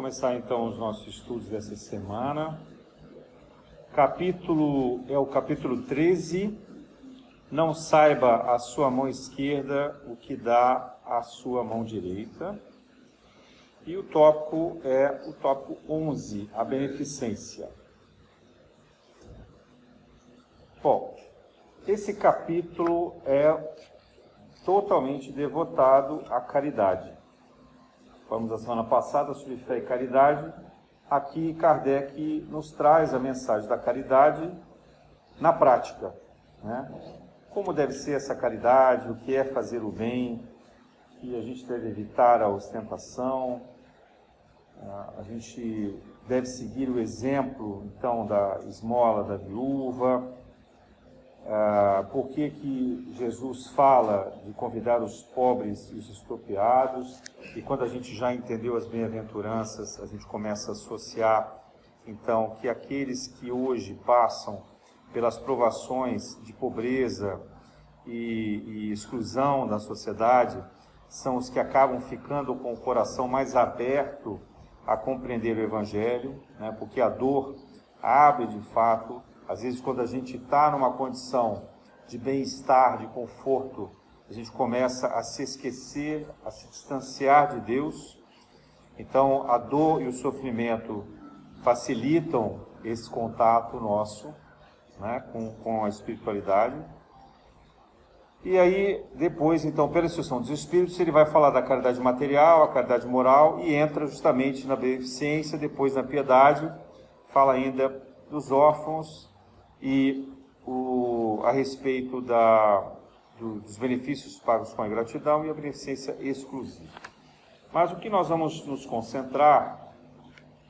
começar então os nossos estudos dessa semana. Capítulo é o capítulo 13. Não saiba a sua mão esquerda o que dá a sua mão direita. E o tópico é o tópico 11, a beneficência. Bom, esse capítulo é totalmente devotado à caridade. Falamos a semana passada sobre fé e caridade. Aqui Kardec nos traz a mensagem da caridade na prática, né? Como deve ser essa caridade, o que é fazer o bem, que a gente deve evitar a ostentação, a gente deve seguir o exemplo, então, da esmola da viúva. Por que Jesus fala de convidar os pobres e os expropriados, e quando a gente já entendeu as bem-aventuranças, a gente começa a associar, então, que aqueles que hoje passam pelas provações de pobreza e exclusão da sociedade, são os que acabam ficando com o coração mais aberto a compreender o Evangelho, né? Porque a dor abre de fato. Às vezes, quando a gente está numa condição de bem-estar, de conforto, a gente começa a se esquecer, a se distanciar de Deus. Então, a dor e o sofrimento facilitam esse contato nosso, né, com a espiritualidade. E aí, depois, então, pela instrução dos Espíritos, ele vai falar da caridade material, a caridade moral, e entra justamente na beneficência, depois na piedade, fala ainda dos órfãos, e a respeito dos benefícios pagos com a ingratidão e a beneficência exclusiva. Mas o que nós vamos nos concentrar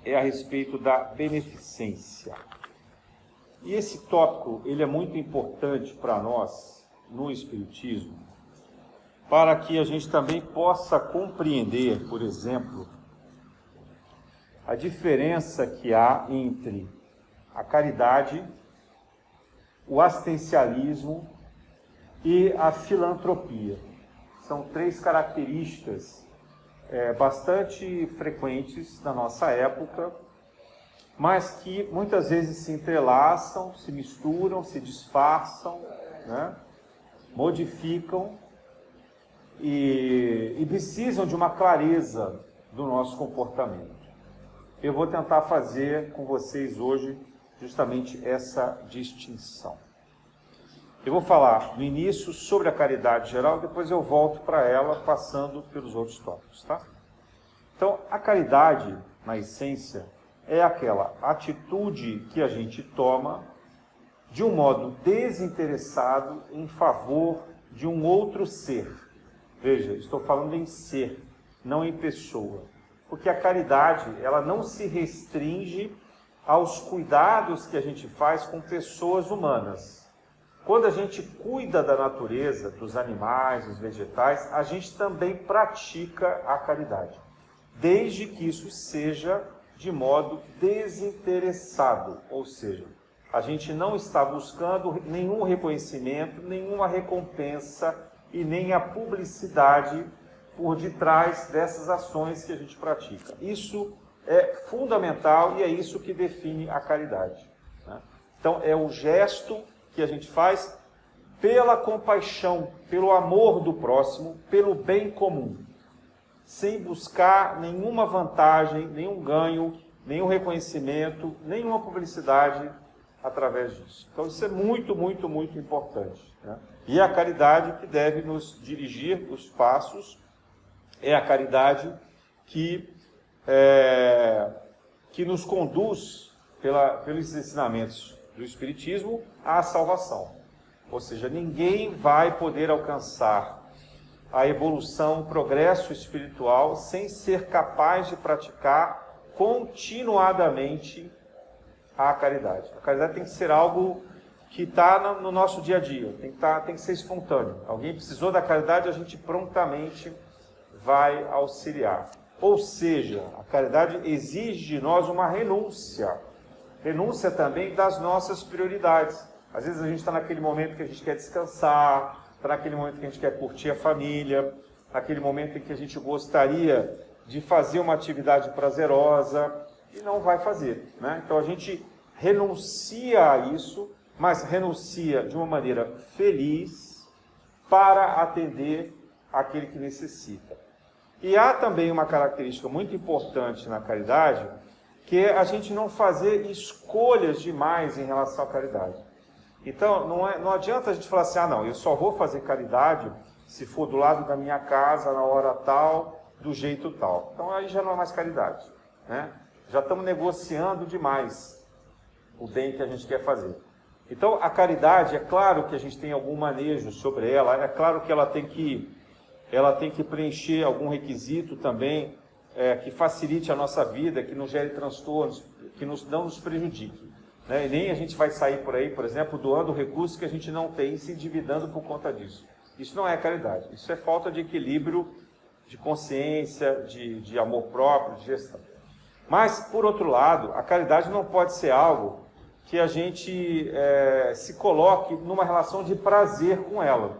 é a respeito da beneficência. E esse tópico ele é muito importante para nós no Espiritismo, para que a gente também possa compreender, por exemplo, a diferença que há entre a caridade, o assistencialismo e a filantropia. São três características bastante frequentes na nossa época, mas que muitas vezes se entrelaçam, se misturam, se disfarçam, né? Modificam e precisam de uma clareza do nosso comportamento. Eu vou tentar fazer com vocês hoje justamente essa distinção. Eu vou falar no início sobre a caridade geral, depois eu volto para ela, passando pelos outros tópicos, tá? Então, a caridade, na essência, é aquela atitude que a gente toma de um modo desinteressado em favor de um outro ser. Veja, estou falando em ser, não em pessoa. Porque a caridade, ela não se restringe aos cuidados que a gente faz com pessoas humanas. Quando a gente cuida da natureza, dos animais, dos vegetais, a gente também pratica a caridade, desde que isso seja de modo desinteressado, ou seja, a gente não está buscando nenhum reconhecimento, nenhuma recompensa e nem a publicidade por detrás dessas ações que a gente pratica. Isso é fundamental e é isso que define a caridade, né? Então, é o gesto que a gente faz pela compaixão, pelo amor do próximo, pelo bem comum, sem buscar nenhuma vantagem, nenhum ganho, nenhum reconhecimento, nenhuma publicidade através disso. Então, isso é muito, muito, muito importante, né? E a caridade que deve nos dirigir os passos é a caridade que nos conduz, pelos ensinamentos do Espiritismo, à salvação. Ou seja, ninguém vai poder alcançar a evolução, o progresso espiritual, sem ser capaz de praticar continuadamente a caridade. A caridade tem que ser algo que está no nosso dia a dia, tem que ser espontâneo. Alguém precisou da caridade, a gente prontamente vai auxiliar. Ou seja, a caridade exige de nós uma renúncia. Renúncia também das nossas prioridades. Às vezes a gente está naquele momento que a gente quer descansar, está naquele momento que a gente quer curtir a família, naquele momento em que a gente gostaria de fazer uma atividade prazerosa e não vai fazer, né? Então a gente renuncia a isso, mas renuncia de uma maneira feliz para atender aquele que necessita. E há também uma característica muito importante na caridade, que é a gente não fazer escolhas demais em relação à caridade. Então, não adianta a gente falar assim, não, eu só vou fazer caridade se for do lado da minha casa, na hora tal, do jeito tal. Então, aí já não é mais caridade, né? Já estamos negociando demais o bem que a gente quer fazer. Então, a caridade, é claro que a gente tem algum manejo sobre ela, é claro que ela tem que preencher algum requisito também, que facilite a nossa vida, que não gere transtornos, que não nos prejudique. Né? E nem a gente vai sair por aí, por exemplo, doando recursos que a gente não tem e se endividando por conta disso. Isso não é caridade, isso é falta de equilíbrio, de consciência, de amor próprio, de gestão. Mas, por outro lado, a caridade não pode ser algo que a gente se coloque numa relação de prazer com ela.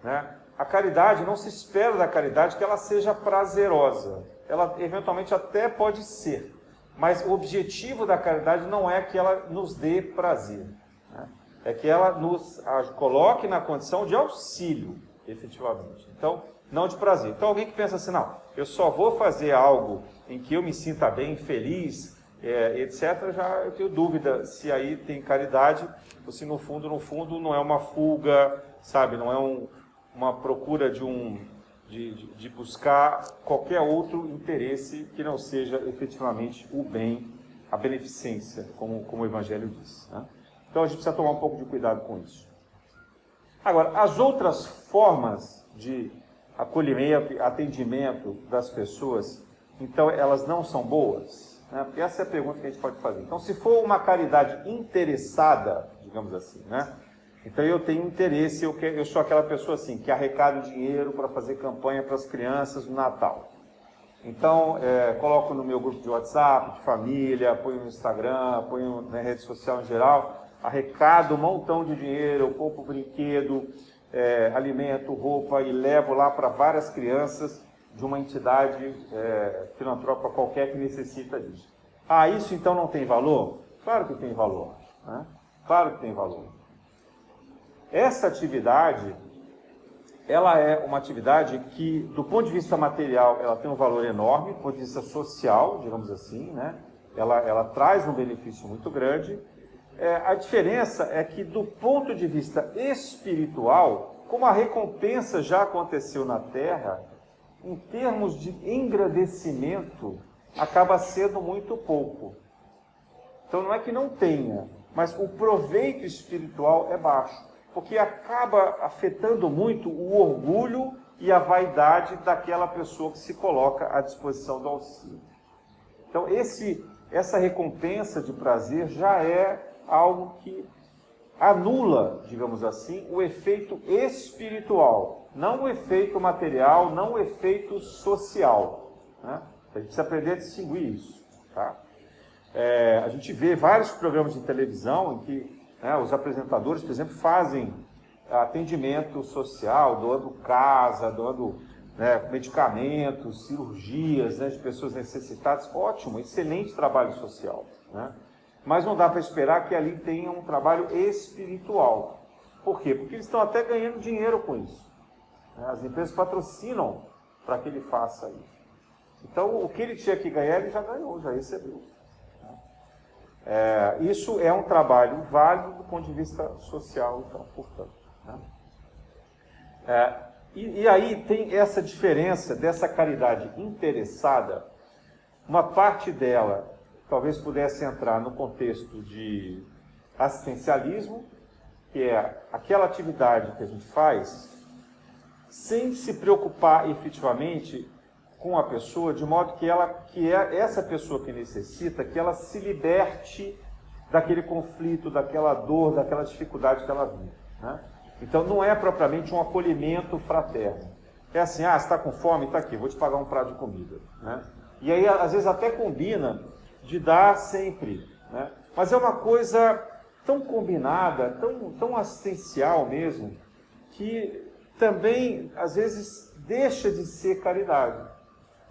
Né? A caridade, não se espera da caridade que ela seja prazerosa. Ela eventualmente até pode ser. Mas o objetivo da caridade não é que ela nos dê prazer. Né? É que ela nos coloque na condição de auxílio, efetivamente. Então, não de prazer. Então, alguém que pensa assim, não, eu só vou fazer algo em que eu me sinta bem, feliz, etc., já eu tenho dúvida se aí tem caridade, ou se no fundo não é uma fuga, sabe, não é uma procura de buscar qualquer outro interesse que não seja efetivamente o bem, a beneficência, como o Evangelho diz. Né? Então a gente precisa tomar um pouco de cuidado com isso. Agora, as outras formas de acolhimento e atendimento das pessoas, então elas não são boas? Né? Porque essa é a pergunta que a gente pode fazer. Então, se for uma caridade interessada, digamos assim, né? Então eu tenho interesse, eu sou aquela pessoa assim, que arrecada dinheiro para fazer campanha para as crianças no Natal. Então, coloco no meu grupo de WhatsApp, de família, ponho no Instagram, ponho na rede social em geral, arrecado um montão de dinheiro, eu compro brinquedo, alimento, roupa e levo lá para várias crianças de uma entidade filantrópica qualquer que necessita disso. Ah, isso então não tem valor? Claro que tem valor, né? Claro que tem valor. Essa atividade, ela é uma atividade que, do ponto de vista material, ela tem um valor enorme, do ponto de vista social, digamos assim, né? Ela traz um benefício muito grande. A diferença é que, do ponto de vista espiritual, como a recompensa já aconteceu na Terra, em termos de engrandecimento, acaba sendo muito pouco. Então, não é que não tenha, mas o proveito espiritual é baixo. Porque acaba afetando muito o orgulho e a vaidade daquela pessoa que se coloca à disposição do auxílio. Então, essa recompensa de prazer já é algo que anula, digamos assim, o efeito espiritual, não o efeito material, não o efeito social. Né? A gente precisa aprender a distinguir isso. Tá? A gente vê vários programas de televisão em que os apresentadores, por exemplo, fazem atendimento social, doando casa, doando medicamentos, cirurgias de pessoas necessitadas. Ótimo, excelente trabalho social. Né? Mas não dá para esperar que ali tenha um trabalho espiritual. Por quê? Porque eles estão até ganhando dinheiro com isso. As empresas patrocinam para que ele faça isso. Então, o que ele tinha que ganhar, ele já ganhou, já recebeu. Isso é um trabalho válido do ponto de vista social, então, portanto. Né? E aí tem essa diferença dessa caridade interessada. Uma parte dela talvez pudesse entrar no contexto de assistencialismo, que é aquela atividade que a gente faz sem se preocupar efetivamente com a pessoa, de modo que essa pessoa que necessita, que ela se liberte daquele conflito, daquela dor, daquela dificuldade que ela vive. Né? Então, não é propriamente um acolhimento fraterno. É assim, você está com fome? Está aqui, vou te pagar um prato de comida. Né? E aí, às vezes, até combina de dar sempre. Né? Mas é uma coisa tão combinada, tão assistencial mesmo, que também, às vezes, deixa de ser caridade.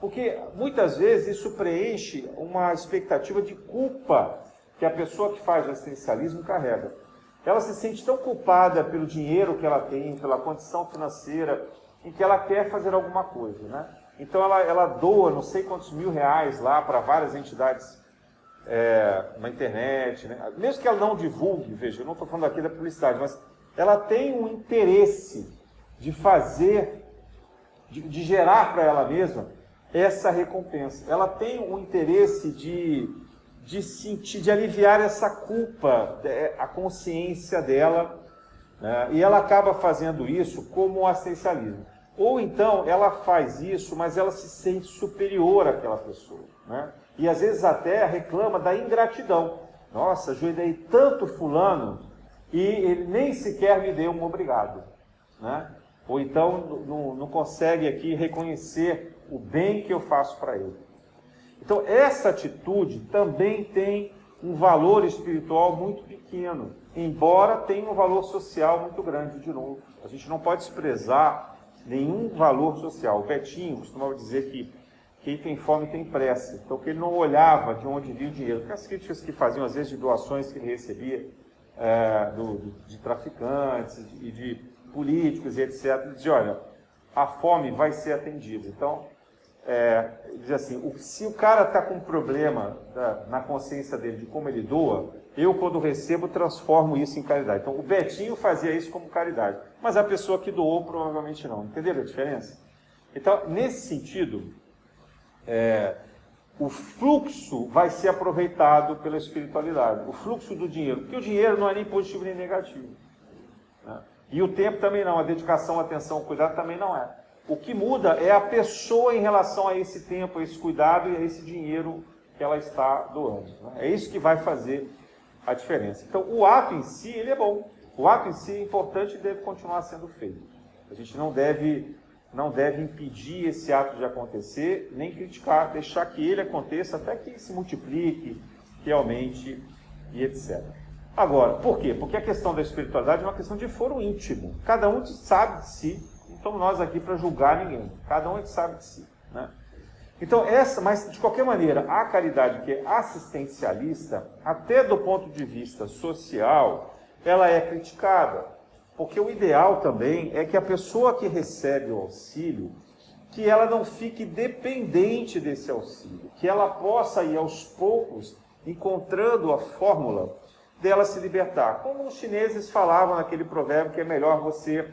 Porque muitas vezes isso preenche uma expectativa de culpa que a pessoa que faz o assistencialismo carrega. Ela se sente tão culpada pelo dinheiro que ela tem, pela condição financeira, em que ela quer fazer alguma coisa, né? Então ela doa não sei quantos R$1.000 lá para várias entidades na internet, né? Mesmo que ela não divulgue, veja, eu não estou falando aqui da publicidade, mas ela tem um interesse de fazer, de gerar para ela mesma essa recompensa. Ela tem um interesse de sentir, de aliviar essa culpa, a consciência dela, né? E ela acaba fazendo isso como um assistencialismo. Ou então ela faz isso, mas ela se sente superior àquela pessoa, né? E às vezes até reclama da ingratidão. Nossa, ajudei tanto fulano e ele nem sequer me deu um obrigado, né? Ou então não consegue aqui reconhecer o bem que eu faço para ele. Então essa atitude também tem um valor espiritual muito pequeno, embora tenha um valor social muito grande, de novo. A gente não pode desprezar nenhum valor social. O Betinho costumava dizer que quem tem fome tem pressa. Então, que ele não olhava de onde vinha o dinheiro. Porque as críticas que faziam, às vezes, de doações que ele recebia de traficantes e de políticos e etc., ele dizia, olha, a fome vai ser atendida. Então, ele dizia assim, se o cara está com um problema na consciência dele de como ele doa, eu, quando recebo, transformo isso em caridade. Então, o Betinho fazia isso como caridade, mas a pessoa que doou, provavelmente não. Entenderam a diferença? Então, nesse sentido, o fluxo vai ser aproveitado pela espiritualidade, o fluxo do dinheiro, porque o dinheiro não é nem positivo nem negativo, né? E o tempo também não, a dedicação, a atenção, o cuidado também não é. O que muda é a pessoa em relação a esse tempo, a esse cuidado e a esse dinheiro que ela está doando, né? É isso que vai fazer a diferença. Então, o ato em si, ele é bom. O ato em si é importante e deve continuar sendo feito. A gente não deve impedir esse ato de acontecer, nem criticar, deixar que ele aconteça até que se multiplique, que aumente e etc. Agora, por quê? Porque a questão da espiritualidade é uma questão de foro íntimo. Cada um sabe de si, não estamos nós aqui para julgar ninguém. Cada um sabe de si, né? Então, mas de qualquer maneira, a caridade que é assistencialista, até do ponto de vista social, ela é criticada. Porque o ideal também é que a pessoa que recebe o auxílio, que ela não fique dependente desse auxílio, que ela possa ir aos poucos encontrando a fórmula dela se libertar. Como os chineses falavam naquele provérbio que é melhor você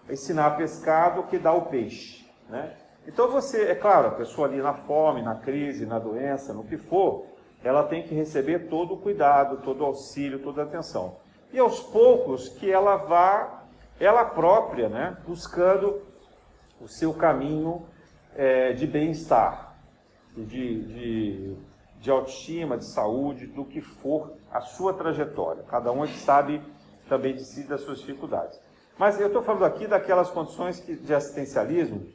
ensinar a pescar do que dar o peixe, né? Então você, é claro, a pessoa ali na fome, na crise, na doença, no que for, ela tem que receber todo o cuidado, todo o auxílio, toda a atenção. E aos poucos que ela vá, ela própria, né, buscando o seu caminho de bem-estar, de autoestima, de saúde, do que for a sua trajetória. Cada um sabe também de si, das suas dificuldades. Mas eu estou falando aqui daquelas condições de assistencialismo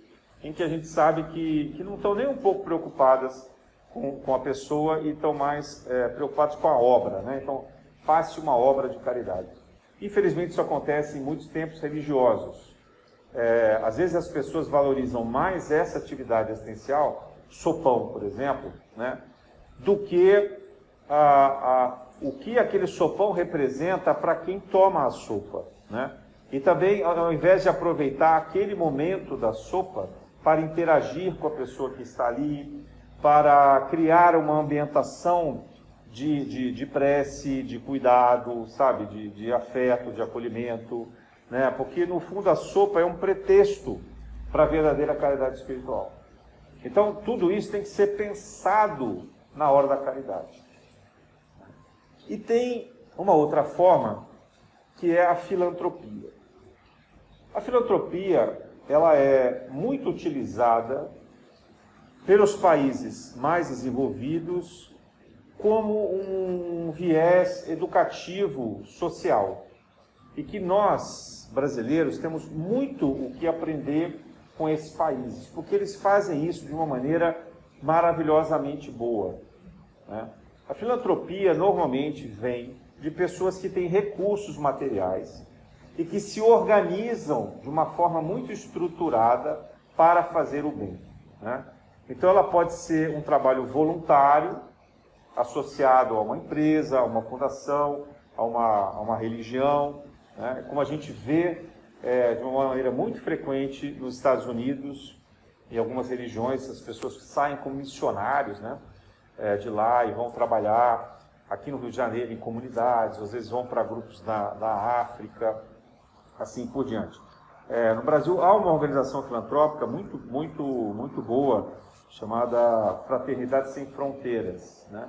em que a gente sabe que não estão nem um pouco preocupadas com a pessoa e estão mais preocupados com a obra, né? Então, faça uma obra de caridade. Infelizmente, isso acontece em muitos tempos religiosos. Às vezes as pessoas valorizam mais essa atividade assistencial, sopão, por exemplo, né, do que o que aquele sopão representa para quem toma a sopa, né? E também, ao invés de aproveitar aquele momento da sopa para interagir com a pessoa que está ali, para criar uma ambientação de prece, de cuidado, sabe, de afeto, de acolhimento, né? Porque no fundo a sopa é um pretexto para a verdadeira caridade espiritual. Então tudo isso tem que ser pensado na hora da caridade. E tem uma outra forma que é a filantropia. A filantropia, ela é muito utilizada pelos países mais desenvolvidos como um viés educativo social. E que nós, brasileiros, temos muito o que aprender com esses países, porque eles fazem isso de uma maneira maravilhosamente boa, né? A filantropia normalmente vem de pessoas que têm recursos materiais e que se organizam de uma forma muito estruturada para fazer o bem, né? Então ela pode ser um trabalho voluntário, associado a uma empresa, a uma fundação, a uma religião, né? Como a gente vê de uma maneira muito frequente nos Estados Unidos, em algumas religiões, as pessoas saem como missionários, né? De lá e vão trabalhar aqui no Rio de Janeiro em comunidades, às vezes vão para grupos da África, assim por diante. No Brasil há uma organização filantrópica muito boa, chamada Fraternidade Sem Fronteiras, né?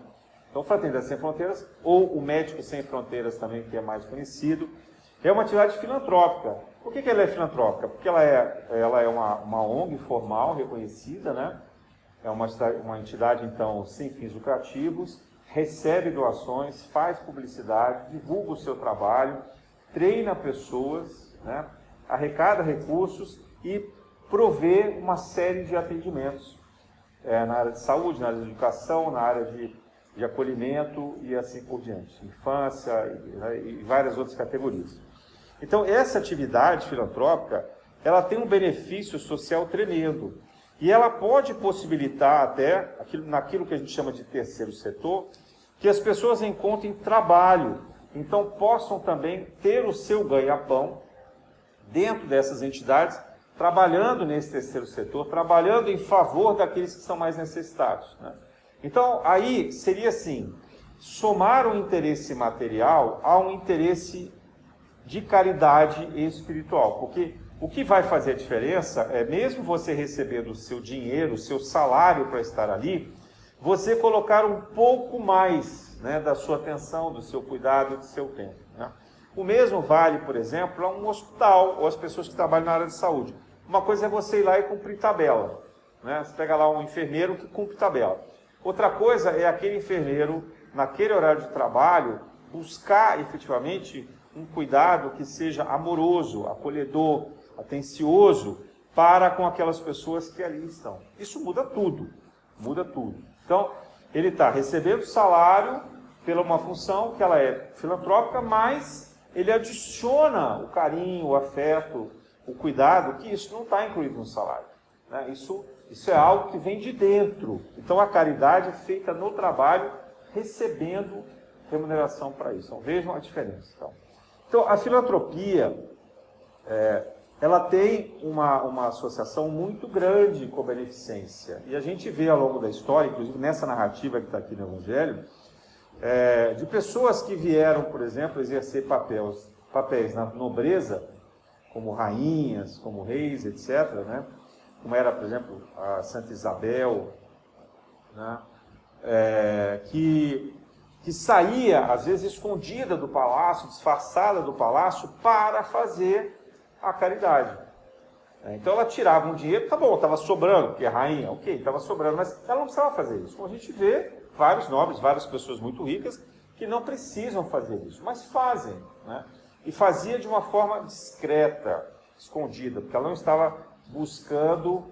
Então, Fraternidade Sem Fronteiras, ou o Médicos Sem Fronteiras também, que é mais conhecido, é uma atividade filantrópica. Por que ela é filantrópica? Porque ela é uma ONG formal, reconhecida, né? É uma entidade, então, sem fins lucrativos, recebe doações, faz publicidade, divulga o seu trabalho, treina pessoas, né? Arrecada recursos e provê uma série de atendimentos na área de saúde, na área de educação, na área de acolhimento e assim por diante, infância e várias outras categorias. Então, essa atividade filantrópica, ela tem um benefício social tremendo e ela pode possibilitar até, naquilo que a gente chama de terceiro setor, que as pessoas encontrem trabalho, então possam também ter o seu ganha-pão dentro dessas entidades, trabalhando nesse terceiro setor, trabalhando em favor daqueles que são mais necessitados, né? Então, aí seria assim, somar o interesse material a um interesse de caridade espiritual, porque o que vai fazer a diferença é, mesmo você recebendo o seu dinheiro, o seu salário para estar ali, você colocar um pouco mais, né, da sua atenção, do seu cuidado, do seu tempo, né? O mesmo vale, por exemplo, a um hospital ou as pessoas que trabalham na área de saúde. Uma coisa é você ir lá e cumprir tabela, né? Você pega lá um enfermeiro que cumpre tabela. Outra coisa é aquele enfermeiro, naquele horário de trabalho, buscar efetivamente um cuidado que seja amoroso, acolhedor, atencioso para com aquelas pessoas que ali estão. Isso muda tudo, muda tudo. Então, ele está recebendo salário pela uma função que ela é filantrópica, mas ele adiciona o carinho, o afeto, o cuidado, que isso não está incluído no salário, né? Isso é algo que vem de dentro. Então, a caridade é feita no trabalho, recebendo remuneração para isso. Então, vejam a diferença. Então a filantropia, ela tem uma associação muito grande com a beneficência. E a gente vê ao longo da história, inclusive nessa narrativa que está aqui no Evangelho, de pessoas que vieram, por exemplo, exercer papéis na nobreza, como rainhas, como reis, etc., né? Como era, por exemplo, a Santa Isabel, né? Que saía, às vezes, escondida do palácio, disfarçada do palácio, para fazer a caridade. Então ela tirava um dinheiro, tá bom, estava sobrando, porque é rainha, ok, estava sobrando, mas ela não precisava fazer isso. Como a gente vê, vários nobres, várias pessoas muito ricas, que não precisam fazer isso, mas fazem, né? E fazia de uma forma discreta, escondida, porque ela não estava buscando,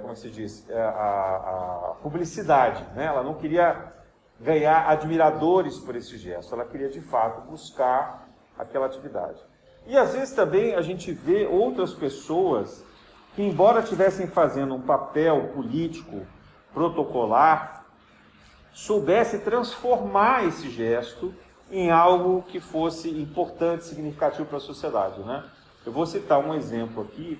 como se diz, a publicidade, né? Ela não queria ganhar admiradores por esse gesto, ela queria de fato buscar aquela atividade. E às vezes também a gente vê outras pessoas que, embora estivessem fazendo um papel político, protocolar, soubesse transformar esse gesto em algo que fosse importante, significativo para a sociedade, né? Eu vou citar um exemplo aqui,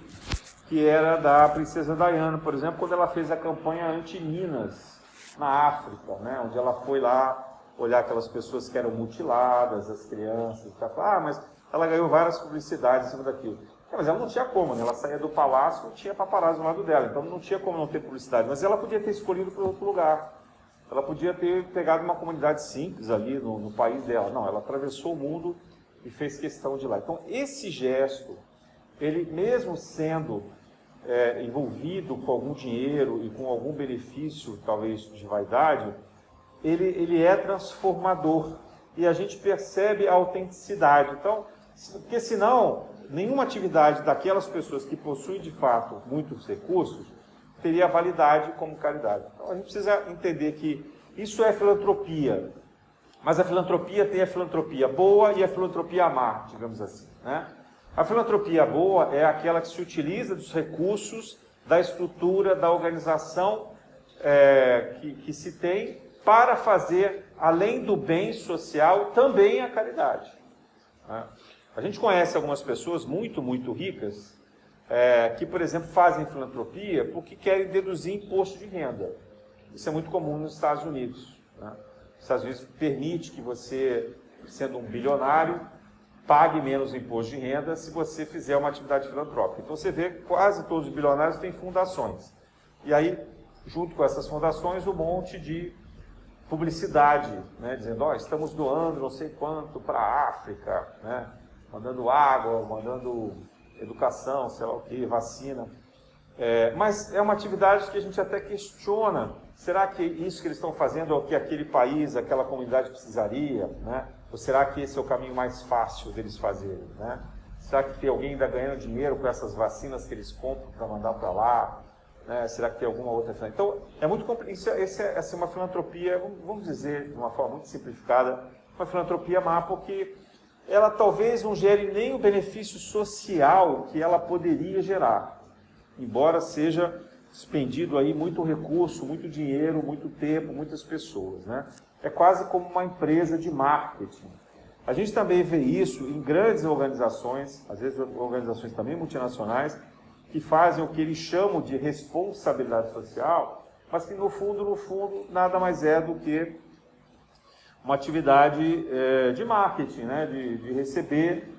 que era da princesa Diana, por exemplo, quando ela fez a campanha anti-Minas na África, né? Onde ela foi lá olhar aquelas pessoas que eram mutiladas, as crianças, e tal. Mas ela ganhou várias publicidades em cima daquilo. Mas ela não tinha como, né? Ela saía do palácio e tinha paparazzi do lado dela, então não tinha como não ter publicidade. Mas ela podia ter escolhido para outro lugar. Ela podia ter pegado uma comunidade simples ali no país dela. Não, ela atravessou o mundo e fez questão de ir lá. Então, esse gesto, ele mesmo sendo envolvido com algum dinheiro e com algum benefício, talvez de vaidade, ele é transformador. E a gente percebe a autenticidade. Então, porque senão, nenhuma atividade daquelas pessoas que possuem de fato muitos recursos teria validade como caridade. Então a gente precisa entender que isso é filantropia, mas a filantropia tem a filantropia boa e a filantropia má, digamos assim, né? A filantropia boa é aquela que se utiliza dos recursos da estrutura, da organização que se tem para fazer, além do bem social, também a caridade. Né? A gente conhece algumas pessoas muito, muito ricas que, por exemplo, fazem filantropia porque querem deduzir imposto de renda. Isso é muito comum nos Estados Unidos. Né? Os Estados Unidos permite que você, sendo um bilionário, pague menos imposto de renda se você fizer uma atividade filantrópica. Então você vê que quase todos os bilionários têm fundações. E aí, junto com essas fundações, um monte de publicidade, né, dizendo, estamos doando não sei quanto para a África, né, mandando água, mandando educação, sei lá o que, vacina. Mas é uma atividade que a gente até questiona, será que isso que eles estão fazendo é o que aquele país, aquela comunidade precisaria, né? Ou será que esse é o caminho mais fácil deles fazerem, né? Será que tem alguém ainda ganhando dinheiro com essas vacinas que eles compram para mandar para lá? Né? Será que tem alguma outra? Então, é muito complexo. Essa é uma filantropia, vamos dizer de uma forma muito simplificada, uma filantropia má, porque ela talvez não gere nem o benefício social que ela poderia gerar, embora seja expendido aí muito recurso, muito dinheiro, muito tempo, muitas pessoas, né? É quase como uma empresa de marketing. A gente também vê isso em grandes organizações, às vezes organizações também multinacionais, que fazem o que eles chamam de responsabilidade social, mas que no fundo, nada mais é do que uma atividade de marketing, né? de receber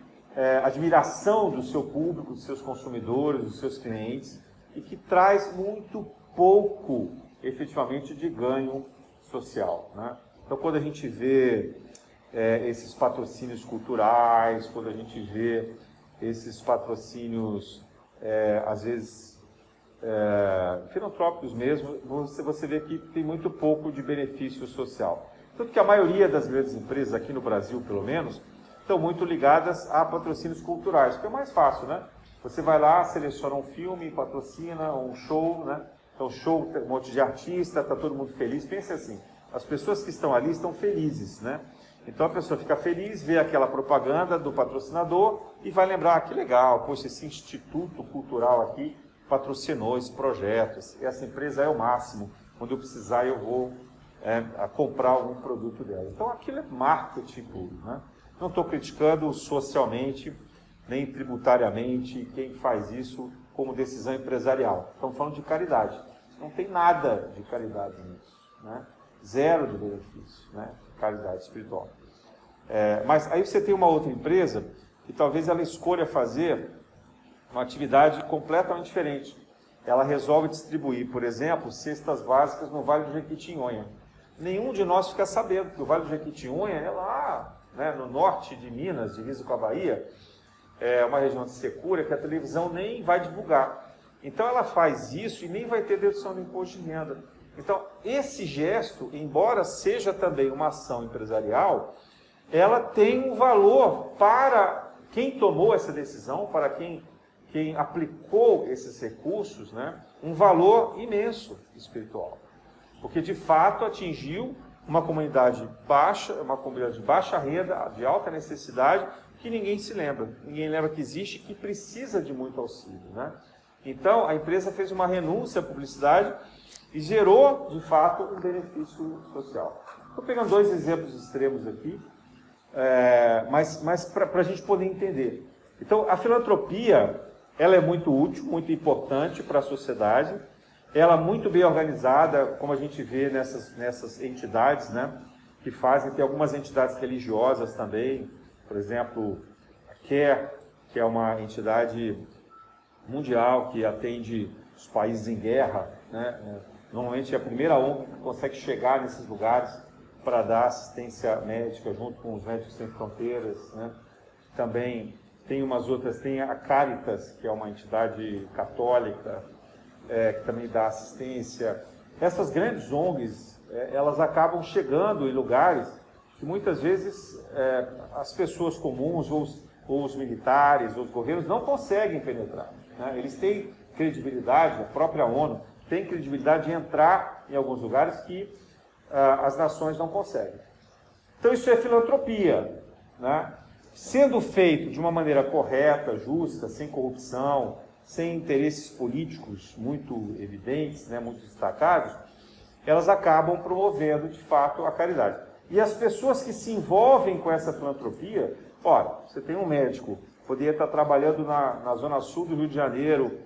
admiração do seu público, dos seus consumidores, dos seus clientes, e que traz muito pouco, efetivamente, de ganho social. Né? Então, quando a gente vê esses patrocínios culturais, quando a gente vê esses patrocínios, às vezes, filantrópicos mesmo, você vê que tem muito pouco de benefício social. Tanto que a maioria das grandes empresas, aqui no Brasil pelo menos, estão muito ligadas a patrocínios culturais, porque é mais fácil, né? Você vai lá, seleciona um filme, patrocina um show, né? Então, show, um monte de artista, está todo mundo feliz. Pense assim, as pessoas que estão ali estão felizes, né? Então, a pessoa fica feliz, vê aquela propaganda do patrocinador e vai lembrar, que legal, poxa, esse instituto cultural aqui patrocinou esse projeto, essa empresa é o máximo, quando eu precisar eu vou comprar algum produto dela. Então, aquilo é marketing puro, né? Não estou criticando socialmente, nem tributariamente, quem faz isso como decisão empresarial. Estamos falando de caridade. Não tem nada de caridade nisso, né? Zero de benefício, né? Caridade espiritual. Mas aí você tem uma outra empresa que talvez ela escolha fazer uma atividade completamente diferente. Ela resolve distribuir, por exemplo, cestas básicas no Vale do Jequitinhonha. Nenhum de nós fica sabendo que o Vale do Jequitinhonha é lá, né, no norte de Minas, divisa com a Bahia, é uma região de secura que a televisão nem vai divulgar. Então ela faz isso e nem vai ter dedução do imposto de renda. Então esse gesto, embora seja também uma ação empresarial, ela tem um valor para quem tomou essa decisão, para quem aplicou esses recursos, né, um valor imenso espiritual. Porque de fato atingiu uma comunidade baixa, uma comunidade de baixa renda, de alta necessidade, que ninguém se lembra. Ninguém lembra que existe e que precisa de muito auxílio, né? Então, a empresa fez uma renúncia à publicidade e gerou, de fato, um benefício social. Estou pegando dois exemplos extremos aqui, mas para a gente poder entender. Então, a filantropia, ela é muito útil, muito importante para a sociedade. Ela muito bem organizada, como a gente vê nessas entidades, né, que fazem, tem algumas entidades religiosas também, por exemplo, a CARE, que é uma entidade mundial que atende os países em guerra, né, normalmente é a primeira ONG que consegue chegar nesses lugares para dar assistência médica junto com os Médicos Sem Fronteiras, né. Também tem umas outras, tem a Caritas, que é uma entidade católica, que também dá assistência. Essas grandes ONGs, elas acabam chegando em lugares que muitas vezes as pessoas comuns, ou os militares, ou os governos, não conseguem penetrar, né? Eles têm credibilidade, a própria ONU tem credibilidade de entrar em alguns lugares que as nações não conseguem. Então isso é filantropia, né? Sendo feito de uma maneira correta, justa, sem corrupção, sem interesses políticos muito evidentes, né, muito destacados, elas acabam promovendo, de fato, a caridade. E as pessoas que se envolvem com essa filantropia, ora, você tem um médico, poderia estar trabalhando na zona sul do Rio de Janeiro,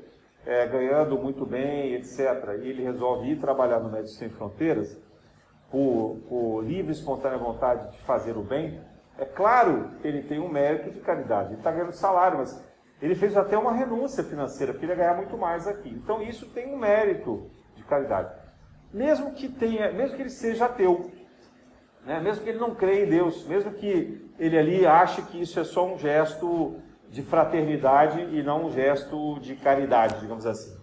ganhando muito bem, etc., e ele resolve ir trabalhar no Médicos Sem Fronteiras, por livre e espontânea vontade de fazer o bem, é claro que ele tem um mérito de caridade, ele está ganhando salário, mas ele fez até uma renúncia financeira, porque ele ia ganhar muito mais aqui. Então isso tem um mérito de caridade. Mesmo que ele seja ateu, né? Mesmo que ele não creia em Deus, mesmo que ele ali ache que isso é só um gesto de fraternidade e não um gesto de caridade, digamos assim.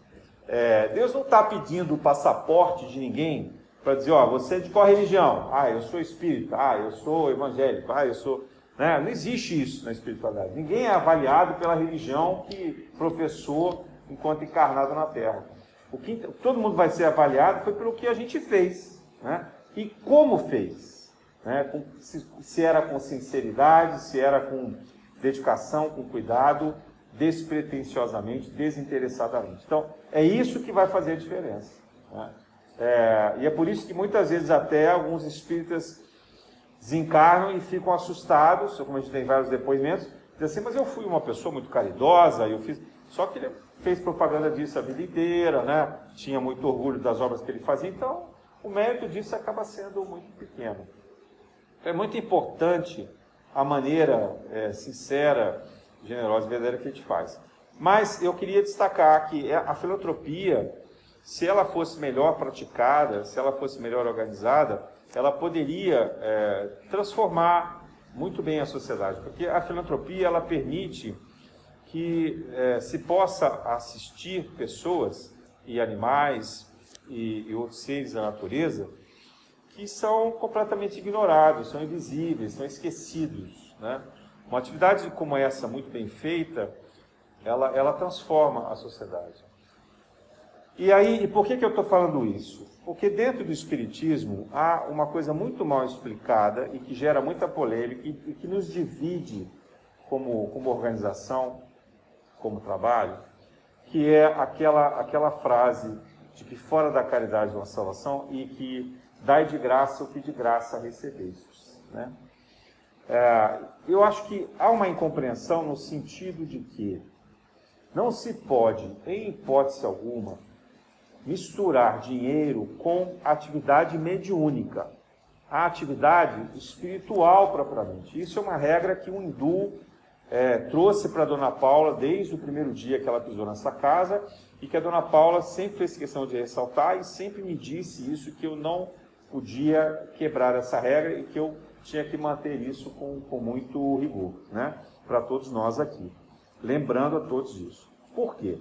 Deus não está pedindo o passaporte de ninguém para dizer, ó, você é de qual religião? Ah, eu sou espírita. Ah, eu sou evangélico. Ah, eu sou... Né? Não existe isso na espiritualidade. Ninguém é avaliado pela religião que professou enquanto encarnado na Terra. Todo mundo vai ser avaliado foi pelo que a gente fez, né? E como fez, né? Se era com sinceridade, se era com dedicação, com cuidado, despretensiosamente, desinteressadamente. Então, é isso que vai fazer a diferença, né? E é por isso que muitas vezes até alguns espíritas desencarnam e ficam assustados, como a gente tem vários depoimentos, dizem assim, mas eu fui uma pessoa muito caridosa, eu fiz... Só que ele fez propaganda disso a vida inteira, né? Tinha muito orgulho das obras que ele fazia, então o mérito disso acaba sendo muito pequeno. Então, é muito importante a maneira sincera, generosa e verdadeira que a gente faz. Mas eu queria destacar que a filantropia, se ela fosse melhor praticada, se ela fosse melhor organizada, ela poderia transformar muito bem a sociedade, porque a filantropia ela permite que se possa assistir pessoas e animais e outros seres da natureza que são completamente ignorados, são invisíveis, são esquecidos, né? Uma atividade como essa, muito bem feita, ela transforma a sociedade. E por que eu estou falando isso? Porque dentro do Espiritismo há uma coisa muito mal explicada e que gera muita polêmica e que nos divide como organização, como trabalho, que é aquela frase de que fora da caridade não há salvação e que dai de graça o que de graça recebestes, né? Eu acho que há uma incompreensão no sentido de que não se pode, em hipótese alguma, misturar dinheiro com atividade mediúnica, a atividade espiritual propriamente. Isso é uma regra que o hindu trouxe para a Dona Paula desde o primeiro dia que ela pisou nessa casa e que a Dona Paula sempre fez questão de ressaltar e sempre me disse isso, que eu não podia quebrar essa regra e que eu tinha que manter isso com muito rigor, né? Para todos nós aqui. Lembrando a todos isso. Por quê?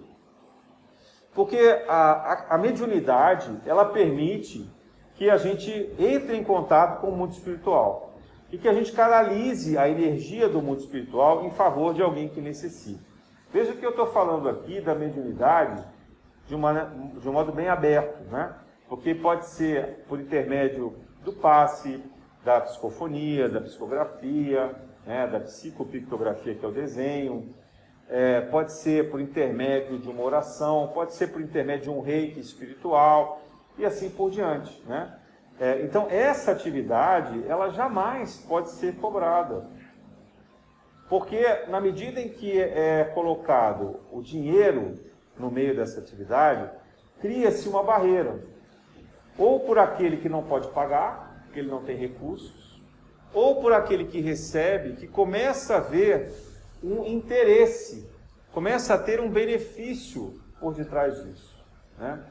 Porque a mediunidade, ela permite que a gente entre em contato com o mundo espiritual e que a gente canalize a energia do mundo espiritual em favor de alguém que necessita. Veja que eu estou falando aqui da mediunidade de um modo bem aberto, né? Porque pode ser por intermédio do passe, da psicofonia, da psicografia, né? Da psicopictografia, que é o desenho, pode ser por intermédio de uma oração, pode ser por intermédio de um reiki espiritual e assim por diante, né? Então, essa atividade, ela jamais pode ser cobrada. Porque, na medida em que é colocado o dinheiro no meio dessa atividade, cria-se uma barreira. Ou por aquele que não pode pagar, porque ele não tem recursos, ou por aquele que recebe, que começa a ver um interesse, começa a ter um benefício por detrás disso, né?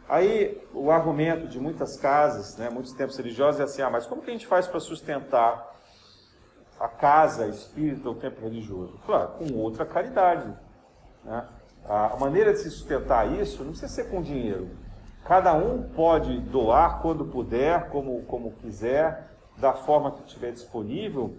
Aí, o argumento de muitas casas, né, muitos templos religiosos é assim, mas como que a gente faz para sustentar a casa espírita, o templo religioso? Claro, com outra caridade, né? A maneira de se sustentar isso não precisa ser com dinheiro. Cada um pode doar quando puder, como quiser, da forma que estiver disponível,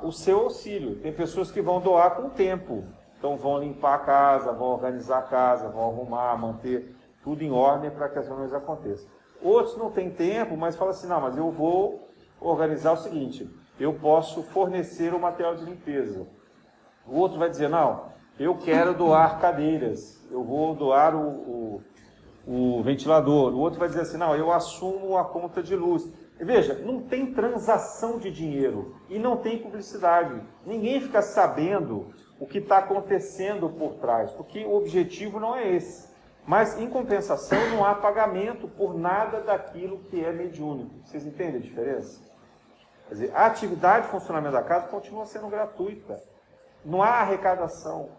o seu auxílio. Tem pessoas que vão doar com tempo, então vão limpar a casa, vão organizar a casa, vão arrumar, manter tudo em ordem para que as reuniões aconteçam. Outros não têm tempo, mas falam assim, não, mas eu vou organizar o seguinte, eu posso fornecer o material de limpeza. O outro vai dizer, não, eu quero doar cadeiras, eu vou doar o ventilador. O outro vai dizer assim, não, eu assumo a conta de luz. E veja, não tem transação de dinheiro e não tem publicidade. Ninguém fica sabendo o que está acontecendo por trás, porque o objetivo não é esse. Mas, em compensação, não há pagamento por nada daquilo que é mediúnico. Vocês entendem a diferença? Quer dizer, a atividade de funcionamento da casa continua sendo gratuita. Não há arrecadação.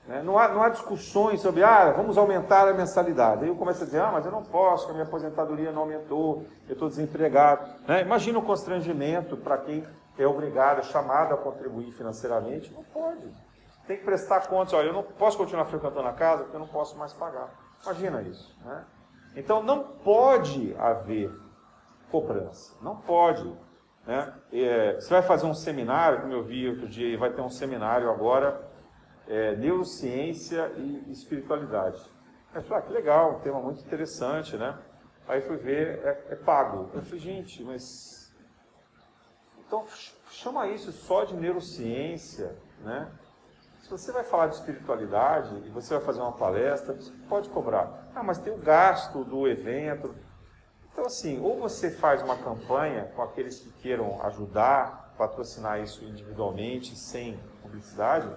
Né? Não há discussões sobre, vamos aumentar a mensalidade. Aí eu começo a dizer, mas eu não posso, porque a minha aposentadoria não aumentou, eu estou desempregado. Né? Imagina o constrangimento para quem é obrigado, chamado a contribuir financeiramente. Não pode. Tem que prestar contas. Olha, eu não posso continuar frequentando a casa porque eu não posso mais pagar. Imagina isso. Né? Então, não pode haver cobrança. Não pode. Né? Você vai fazer um seminário, como eu vi outro dia, vai ter um seminário agora, neurociência e espiritualidade. Aí eu falei, que legal, um tema muito interessante, né? Aí fui ver, é pago. Eu falei, gente, mas... Então, chama isso só de neurociência, né? Se você vai falar de espiritualidade e você vai fazer uma palestra, você pode cobrar. Mas tem o gasto do evento. Então, assim, ou você faz uma campanha com aqueles que queiram ajudar, patrocinar isso individualmente, sem publicidade,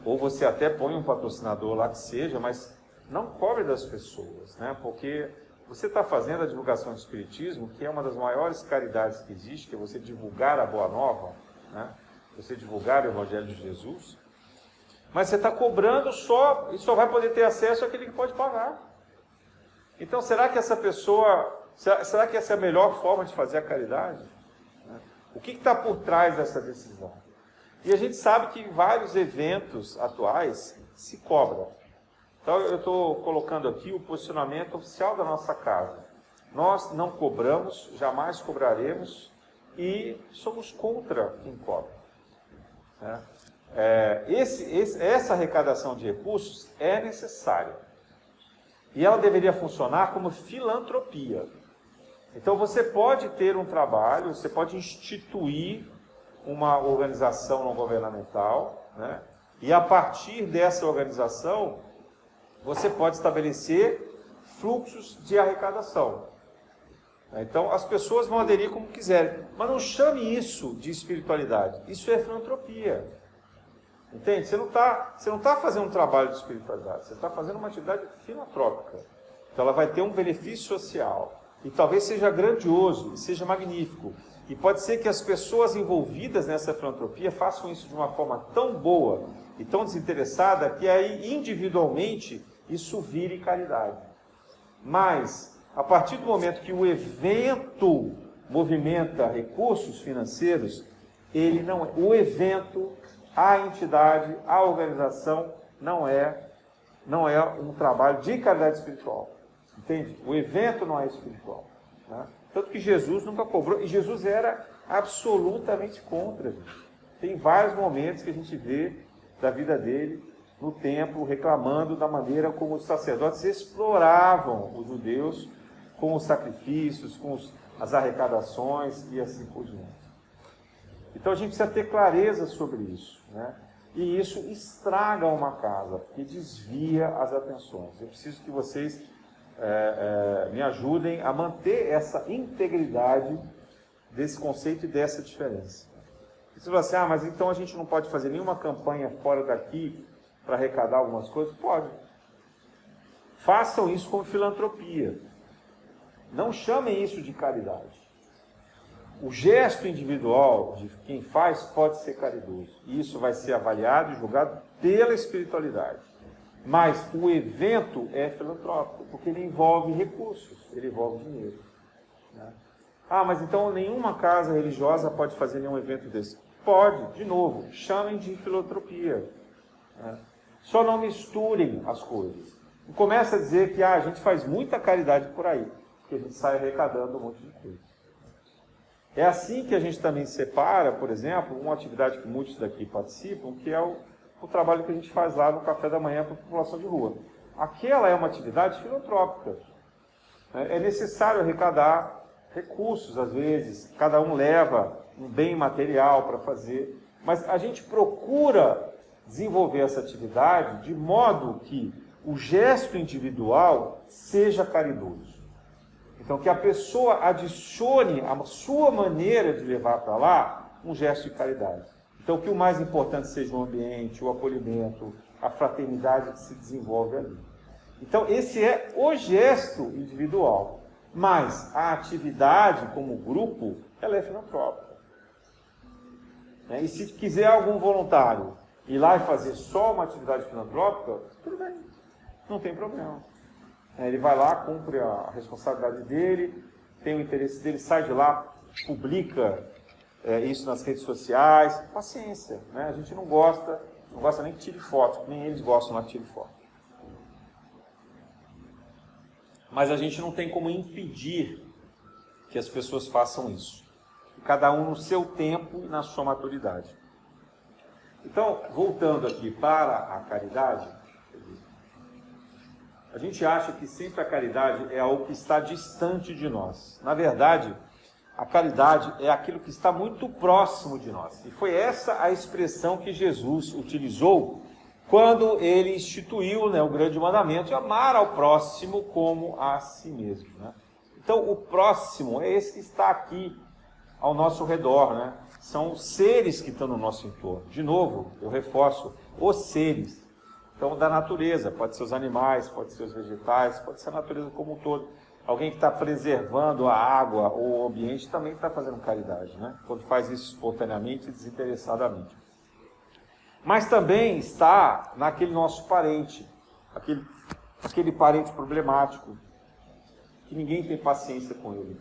ou você até põe um patrocinador lá que seja, mas não cobre das pessoas, né? Porque você está fazendo a divulgação do Espiritismo, que é uma das maiores caridades que existe, que é você divulgar a Boa Nova, né? Você divulgar o Evangelho de Jesus, mas você está cobrando só, e só vai poder ter acesso àquele que pode pagar. Então, será que essa pessoa, será que essa é a melhor forma de fazer a caridade? O que está por trás dessa decisão? E a gente sabe que em vários eventos atuais se cobra. Então, eu estou colocando aqui o posicionamento oficial da nossa casa. Nós não cobramos, jamais cobraremos, e somos contra quem cobra. Essa arrecadação de recursos é necessária. E ela deveria funcionar como filantropia. Então você pode ter um trabalho, você pode instituir uma organização não governamental, né? E a partir dessa organização, você pode estabelecer fluxos de arrecadação. Então as pessoas vão aderir como quiserem, mas não chame isso de espiritualidade, isso é filantropia. Entende? Você não está fazendo um trabalho de espiritualidade, você está fazendo uma atividade filantrópica. Então ela vai ter um benefício social, e talvez seja grandioso, e seja magnífico. E pode ser que as pessoas envolvidas nessa filantropia façam isso de uma forma tão boa e tão desinteressada, que aí individualmente isso vire caridade. Mas, a partir do momento que o evento movimenta recursos financeiros, ele não é. O evento, a entidade, a organização não é um trabalho de caridade espiritual. Entende? O evento não é espiritual. Né? Tanto que Jesus nunca cobrou, e Jesus era absolutamente contra. Gente. Tem vários momentos que a gente vê da vida dele no templo reclamando da maneira como os sacerdotes exploravam os judeus com os sacrifícios, com as arrecadações e assim por diante. Então a gente precisa ter clareza sobre isso, né? E isso estraga uma casa, porque desvia as atenções. Eu preciso que vocês me ajudem a manter essa integridade desse conceito e dessa diferença. E você fala assim, mas então a gente não pode fazer nenhuma campanha fora daqui para arrecadar algumas coisas? Pode. Façam isso com filantropia. Não chamem isso de caridade. O gesto individual de quem faz pode ser caridoso. E isso vai ser avaliado e julgado pela espiritualidade. Mas o evento é filantrópico, porque ele envolve recursos, ele envolve dinheiro. Né? Mas então nenhuma casa religiosa pode fazer nenhum evento desse. Pode, de novo, chamem de filantropia. Né? Só não misturem as coisas. E começa a dizer que a gente faz muita caridade por aí, porque a gente sai arrecadando um monte de coisa. É assim que a gente também separa, por exemplo, uma atividade que muitos daqui participam, que é o trabalho que a gente faz lá no café da manhã para a população de rua. Aquela é uma atividade filantrópica. É necessário arrecadar recursos, às vezes, cada um leva um bem material para fazer, mas a gente procura desenvolver essa atividade de modo que o gesto individual seja caridoso. Então, que a pessoa adicione a sua maneira de levar para lá um gesto de caridade. Então, que o mais importante seja o ambiente, o acolhimento, a fraternidade que se desenvolve ali. Então, esse é o gesto individual. Mas a atividade como grupo, ela é filantrópica. E se quiser algum voluntário ir lá e fazer só uma atividade filantrópica, tudo bem, não tem problema. Ele vai lá, cumpre a responsabilidade dele, tem o interesse dele, sai de lá, publica isso nas redes sociais. Paciência, né? A gente não gosta nem que tire foto, nem eles gostam de tirar foto. Mas a gente não tem como impedir que as pessoas façam isso. Cada um no seu tempo e na sua maturidade. Então, voltando aqui para a caridade, a gente acha que sempre a caridade é algo que está distante de nós. Na verdade, a caridade é aquilo que está muito próximo de nós. E foi essa a expressão que Jesus utilizou quando ele instituiu, o grande mandamento de amar ao próximo como a si mesmo. Então, o próximo é esse que está aqui ao nosso redor. São os seres que estão no nosso entorno. De novo, eu reforço, os seres. Então, da natureza, pode ser os animais, pode ser os vegetais, pode ser a natureza como um todo. Alguém que está preservando a água ou o ambiente também está fazendo caridade, quando faz isso espontaneamente e desinteressadamente. Mas também está naquele nosso parente, aquele parente problemático, que ninguém tem paciência com ele.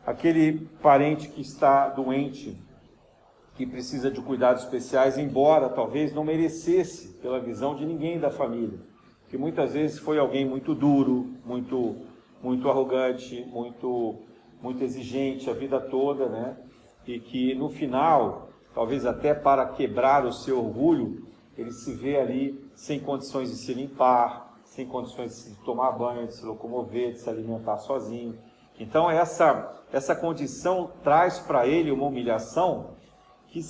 Aquele parente que está doente, que precisa de cuidados especiais, embora talvez não merecesse pela visão de ninguém da família. Que muitas vezes foi alguém muito duro, muito arrogante, muito exigente a vida toda, e que no final, talvez até para quebrar o seu orgulho, ele se vê ali sem condições de se limpar, sem condições de se tomar banho, de se locomover, de se alimentar sozinho. Então essa condição traz para ele uma humilhação que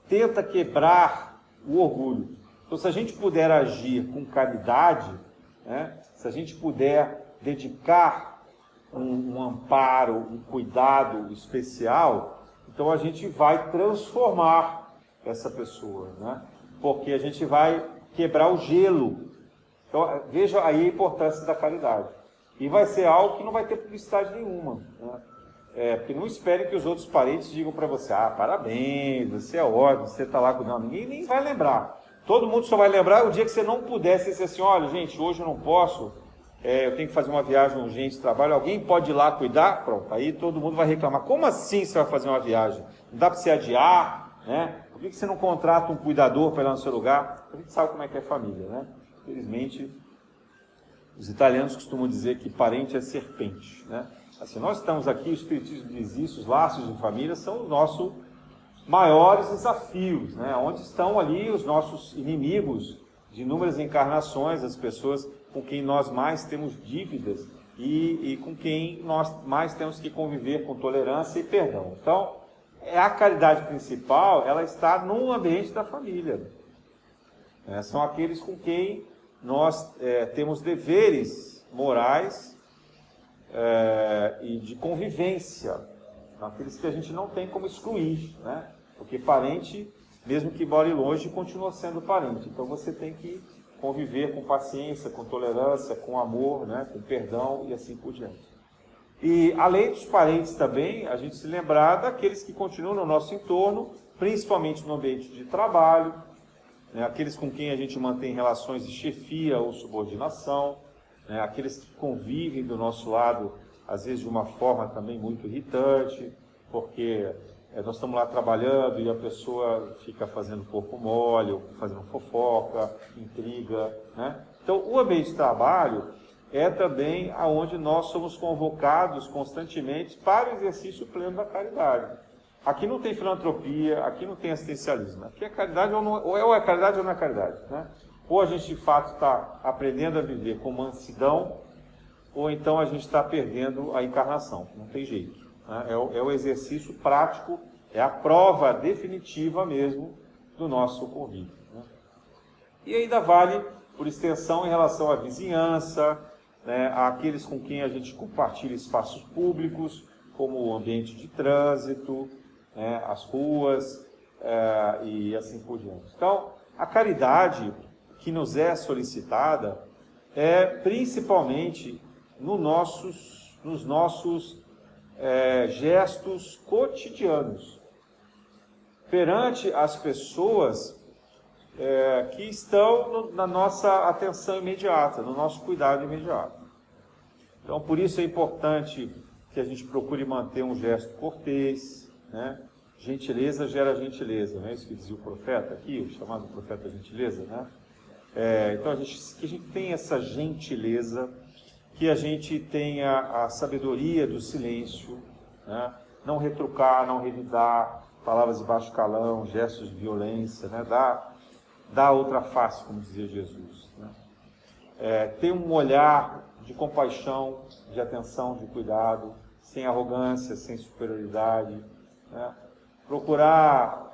tenta quebrar o orgulho. Então, se a gente puder agir com caridade, se a gente puder dedicar um amparo, um cuidado especial, então a gente vai transformar essa pessoa, porque a gente vai quebrar o gelo. Então, veja aí a importância da caridade. E vai ser algo que não vai ter publicidade nenhuma. Porque não espere que os outros parentes digam para você, parabéns, você é ótimo, você está lá cuidando. Ninguém nem vai lembrar. Todo mundo só vai lembrar o dia que você não puder, você dizer assim, olha, gente, hoje eu não posso, eu tenho que fazer uma viagem urgente de trabalho, alguém pode ir lá cuidar? Pronto, aí todo mundo vai reclamar. Como assim você vai fazer uma viagem? Não dá para você adiar, Por que você não contrata um cuidador para ir lá no seu lugar? A gente sabe como é que é família, Infelizmente, os italianos costumam dizer que parente é serpente, Assim, nós estamos aqui, o Espiritismo diz isso, os laços de família são os nossos maiores desafios, onde estão ali os nossos inimigos de inúmeras encarnações, as pessoas com quem nós mais temos dívidas e com quem nós mais temos que conviver com tolerância e perdão. Então, a caridade principal, ela está no ambiente da família. São aqueles com quem nós temos deveres morais e de convivência, aqueles que a gente não tem como excluir, porque parente, mesmo que more longe, continua sendo parente. Então você tem que conviver com paciência, com tolerância, com amor, com perdão e assim por diante. E além dos parentes também, a gente se lembrar daqueles que continuam no nosso entorno, principalmente no ambiente de trabalho, aqueles com quem a gente mantém relações de chefia ou subordinação, aqueles que convivem do nosso lado, às vezes de uma forma também muito irritante, porque nós estamos lá trabalhando e a pessoa fica fazendo corpo mole, ou fazendo fofoca, intriga. Então, o ambiente de trabalho é também onde nós somos convocados constantemente para o exercício pleno da caridade. Aqui não tem filantropia, aqui não tem assistencialismo. Aqui é caridade ou é caridade ou não é caridade. Ou a gente de fato está aprendendo a viver com mansidão, ou então a gente está perdendo a encarnação. Não tem jeito. É o exercício prático, é a prova definitiva mesmo do nosso convívio. E ainda vale, por extensão, em relação à vizinhança, né, àqueles com quem a gente compartilha espaços públicos, como o ambiente de trânsito, né, as ruas e assim por diante. Então, a caridade que nos é solicitada é principalmente nos nossos gestos cotidianos, perante as pessoas que estão na nossa atenção imediata, no nosso cuidado imediato. Então, por isso é importante que a gente procure manter um gesto cortês, né? Gentileza gera gentileza, não é isso que dizia o profeta aqui, o chamado profeta gentileza, né? Então, que a gente tenha essa gentileza, que a gente tenha a sabedoria do silêncio, né? Não retrucar, não revidar, palavras de baixo calão, gestos de violência, né? Dá outra face, como dizia Jesus, né? Ter um olhar de compaixão, de atenção, de cuidado, sem arrogância, sem superioridade, né? Procurar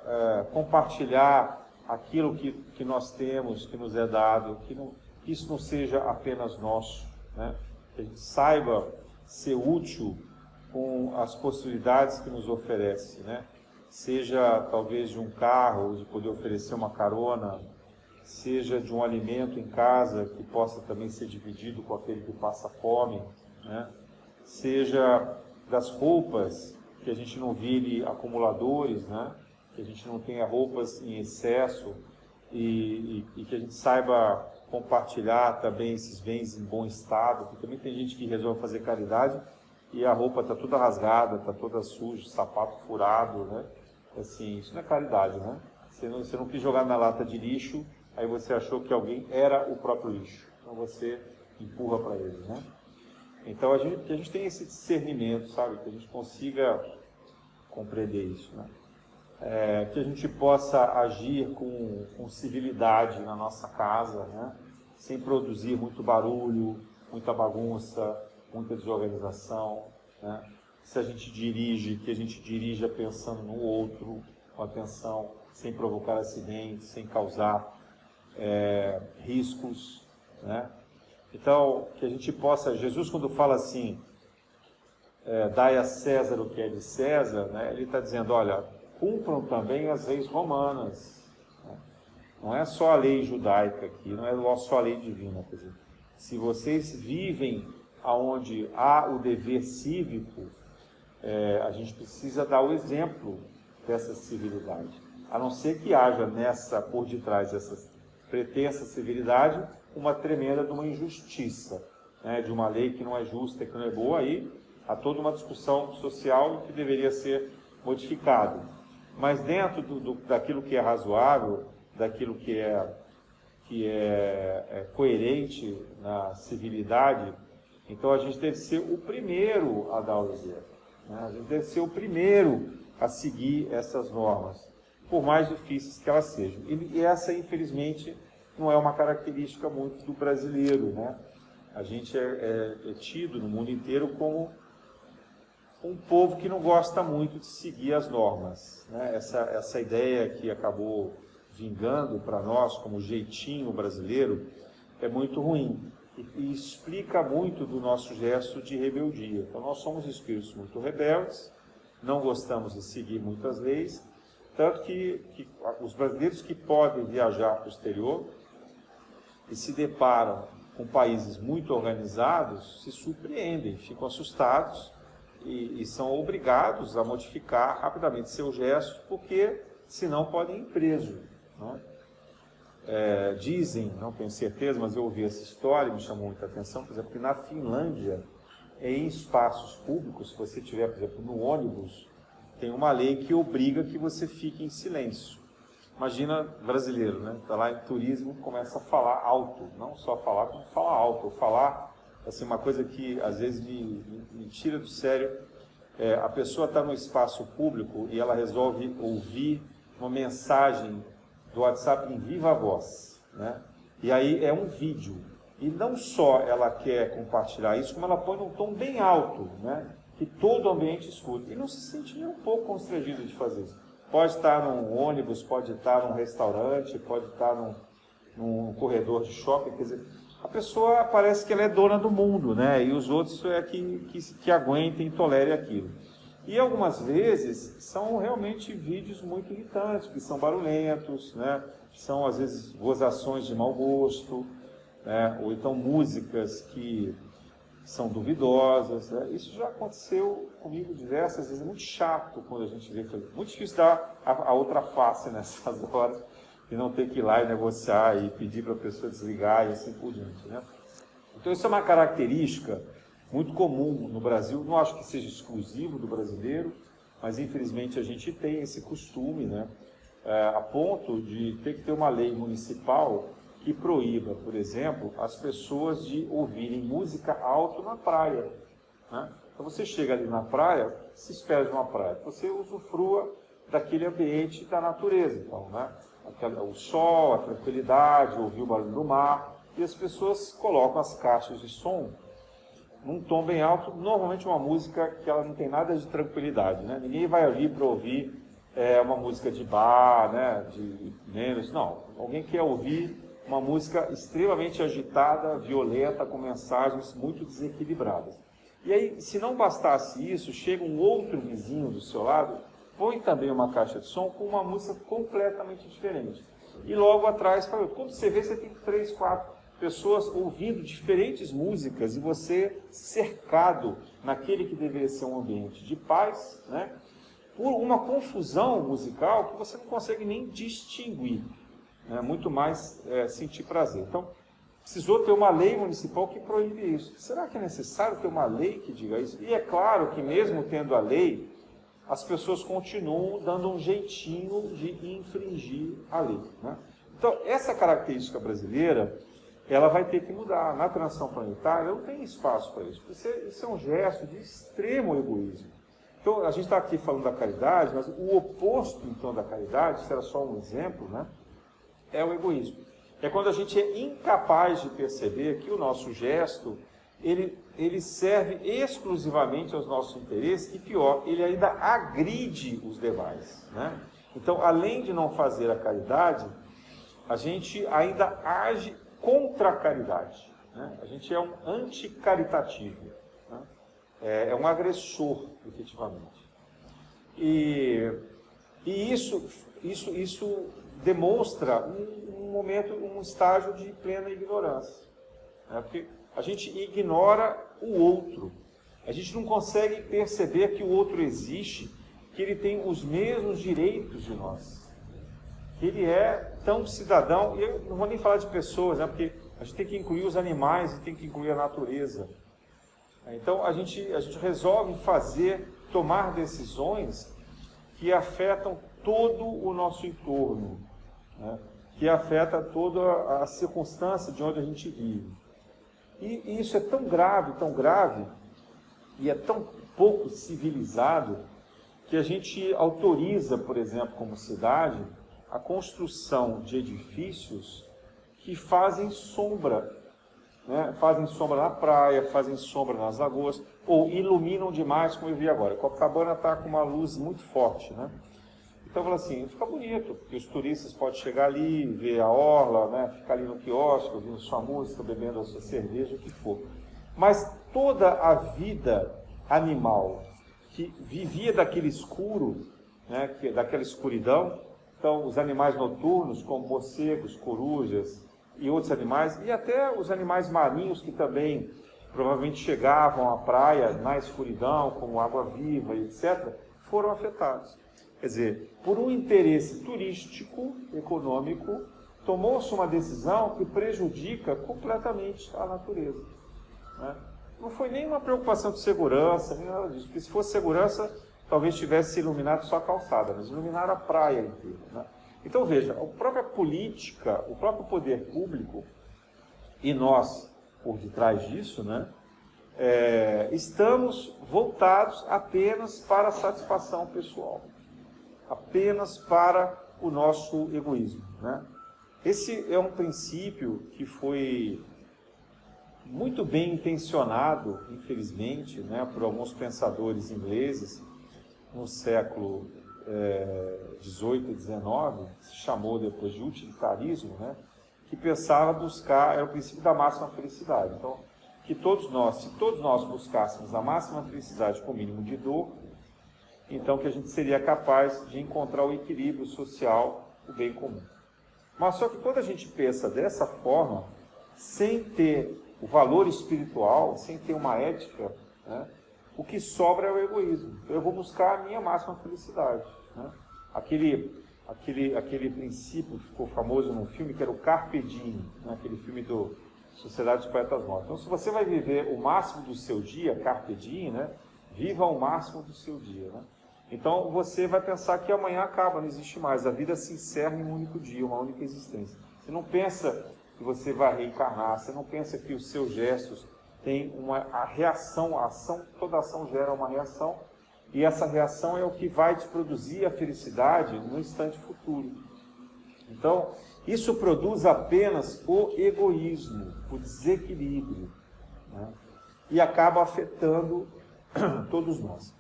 compartilhar aquilo que nós temos, que nos é dado, que isso não seja apenas nosso, né? Que a gente saiba ser útil com as possibilidades que nos oferece, né? Seja talvez de um carro, de poder oferecer uma carona, seja de um alimento em casa que possa também ser dividido com aquele que passa fome, né? Seja das roupas, que a gente não vire acumuladores, né? Que a gente não tenha roupas em excesso e que a gente saiba compartilhar também esses bens em bom estado, porque também tem gente que resolve fazer caridade e a roupa está toda rasgada, está toda suja, sapato furado, né? Assim, isso não é caridade, né? Você não quis jogar na lata de lixo, aí você achou que alguém era o próprio lixo, então você empurra para ele, né? Então, que a gente tenha esse discernimento, sabe? Que a gente consiga compreender isso, né? Que a gente possa agir com civilidade na nossa casa, né? Sem produzir muito barulho, muita bagunça, muita desorganização, né? Se a gente dirige, que a gente dirija pensando no outro, com atenção, sem provocar acidentes, sem causar riscos, né? Então, que a gente possa... Jesus, quando fala assim, dai a César o que é de César, né? Ele está dizendo, olha, cumpram também as leis romanas, né? Não é só a lei judaica aqui, não é só a lei divina. Quer dizer, se vocês vivem onde há o dever cívico, a gente precisa dar o exemplo dessa civilidade. A não ser que haja por detrás dessa pretensa civilidade, uma tremenda de uma injustiça, né? De uma lei que não é justa, que não é boa, aí há toda uma discussão social que deveria ser modificada. Mas dentro daquilo que é razoável, daquilo que é coerente na civilidade, então a gente deve ser o primeiro a dar o exemplo, né? A gente deve ser o primeiro a seguir essas normas, por mais difíceis que elas sejam. E essa, infelizmente, não é uma característica muito do brasileiro, né? A gente é tido no mundo inteiro como um povo que não gosta muito de seguir as normas, né? Essa ideia que acabou vingando para nós como jeitinho brasileiro é muito ruim e explica muito do nosso gesto de rebeldia. Então nós somos espíritos muito rebeldes, não gostamos de seguir muitas leis, tanto que os brasileiros que podem viajar para o exterior e se deparam com países muito organizados, se surpreendem, ficam assustados e são obrigados a modificar rapidamente seus gestos, porque senão podem ir presos, né? Dizem, não tenho certeza, mas eu ouvi essa história e me chamou muita atenção, por exemplo, que na Finlândia, em espaços públicos, se você estiver, por exemplo, no ônibus, tem uma lei que obriga que você fique em silêncio. Imagina brasileiro, né? Está lá em turismo, começa a falar alto, não só falar, como falar alto. Falar, assim, uma coisa que às vezes me tira do sério, a pessoa está no espaço público e ela resolve ouvir uma mensagem do WhatsApp em viva voz, né? E aí é um vídeo. E não só ela quer compartilhar isso, como ela põe num tom bem alto, né? Que todo o ambiente escuta. E não se sente nem um pouco constrangido de fazer isso. Pode estar num ônibus, pode estar num restaurante, pode estar num corredor de shopping, quer dizer, a pessoa parece que ela é dona do mundo, né? E os outros é que aguentem e tolerem aquilo. E algumas vezes são realmente vídeos muito irritantes, que são barulhentos, né? São às vezes gozações de mau gosto, né? Ou então músicas que são duvidosas, né? Isso já aconteceu comigo diversas vezes, é muito chato quando a gente vê, muito difícil dar a outra face nessas horas, e não ter que ir lá e negociar e pedir para a pessoa desligar e assim por diante, né? Então isso é uma característica muito comum no Brasil, não acho que seja exclusivo do brasileiro, mas infelizmente a gente tem esse costume, né? A ponto de ter que ter uma lei municipal que proíba, por exemplo, as pessoas de ouvirem música alto na praia, né? Então você chega ali na praia, se espera de uma praia, você usufrua daquele ambiente da natureza, então, né? O sol, a tranquilidade, ouvir o barulho do mar, e as pessoas colocam as caixas de som num tom bem alto, normalmente uma música que ela não tem nada de tranquilidade, né? Ninguém vai ali para ouvir uma música de bar, né? De menos, não. Alguém quer ouvir uma música extremamente agitada, violenta, com mensagens muito desequilibradas. E aí, se não bastasse isso, chega um outro vizinho do seu lado, põe também uma caixa de som com uma música completamente diferente. E logo atrás, quando você vê, você tem 3, 4 pessoas ouvindo diferentes músicas e você cercado naquele que deveria ser um ambiente de paz, né? Por uma confusão musical que você não consegue nem distinguir, né? Muito mais sentir prazer. Então, precisou ter uma lei municipal que proíbe isso. Será que é necessário ter uma lei que diga isso? E é claro que mesmo tendo a lei, as pessoas continuam dando um jeitinho de infringir a lei, né? Então, essa característica brasileira, ela vai ter que mudar. Na transição planetária não tem espaço para isso. Isso é um gesto de extremo egoísmo. Então, a gente está aqui falando da caridade, mas o oposto, então, da caridade, isso era só um exemplo, né? É o egoísmo. É quando a gente é incapaz de perceber que o nosso gesto, ele serve exclusivamente aos nossos interesses e, pior, ele ainda agride os demais, né? Então, além de não fazer a caridade, a gente ainda age contra a caridade, né? A gente é um anticaritativo, né? É um agressor, efetivamente. E isso demonstra um momento, um estágio de plena ignorância, né? Porque a gente ignora o outro, a gente não consegue perceber que o outro existe, que ele tem os mesmos direitos de nós, que ele é tão cidadão, e eu não vou nem falar de pessoas, né? Porque a gente tem que incluir os animais e tem que incluir a natureza. Então a gente resolve tomar decisões que afetam todo o nosso entorno, né? Que afeta toda a circunstância de onde a gente vive. E isso é tão grave, e é tão pouco civilizado, que a gente autoriza, por exemplo, como cidade, a construção de edifícios que fazem sombra, né? Fazem sombra na praia, fazem sombra nas lagoas, ou iluminam demais, como eu vi agora. Copacabana está com uma luz muito forte, né? Então, fala assim, fica bonito, porque os turistas podem chegar ali, ver a orla, né? Ficar ali no quiosque, ouvindo sua música, bebendo a sua cerveja, o que for. Mas toda a vida animal que vivia daquele escuro, né? Daquela escuridão, então os animais noturnos, como morcegos, corujas e outros animais, e até os animais marinhos que também provavelmente chegavam à praia na escuridão, como água-viva e etc., foram afetados. Quer dizer, por um interesse turístico, econômico, tomou-se uma decisão que prejudica completamente a natureza, né? Não foi nem uma preocupação de segurança, nem nada disso, porque se fosse segurança, talvez tivesse iluminado só a calçada, mas iluminaram a praia inteira, né? Então veja, a própria política, o próprio poder público, e nós, por detrás disso, né, estamos voltados apenas para a satisfação pessoal, apenas para o nosso egoísmo, né? Esse é um princípio que foi muito bem intencionado, infelizmente, né, por alguns pensadores ingleses no século 18 e 19, se chamou depois de utilitarismo, né, que pensava buscar, era o princípio da máxima felicidade. Então, que todos nós, se todos nós buscássemos a máxima felicidade com o mínimo de dor, então que a gente seria capaz de encontrar o equilíbrio social, o bem comum. Mas só que quando a gente pensa dessa forma, sem ter o valor espiritual, sem ter uma ética, né, o que sobra é o egoísmo. Eu vou buscar a minha máxima felicidade. Né? Aquele princípio que ficou famoso no filme, que era o Carpe Diem, né? Aquele filme do Sociedade dos Poetas Mortos. Então, se você vai viver o máximo do seu dia, Carpe Diem, né? Viva o máximo do seu dia. Né? Então, você vai pensar que amanhã acaba, não existe mais. A vida se encerra em um único dia, uma única existência. Você não pensa que você vai reencarnar, você não pensa que os seus gestos têm a reação, toda ação gera uma reação, e essa reação é o que vai te produzir a felicidade no instante futuro. Então, isso produz apenas o egoísmo, o desequilíbrio, né? E acaba afetando todos nós.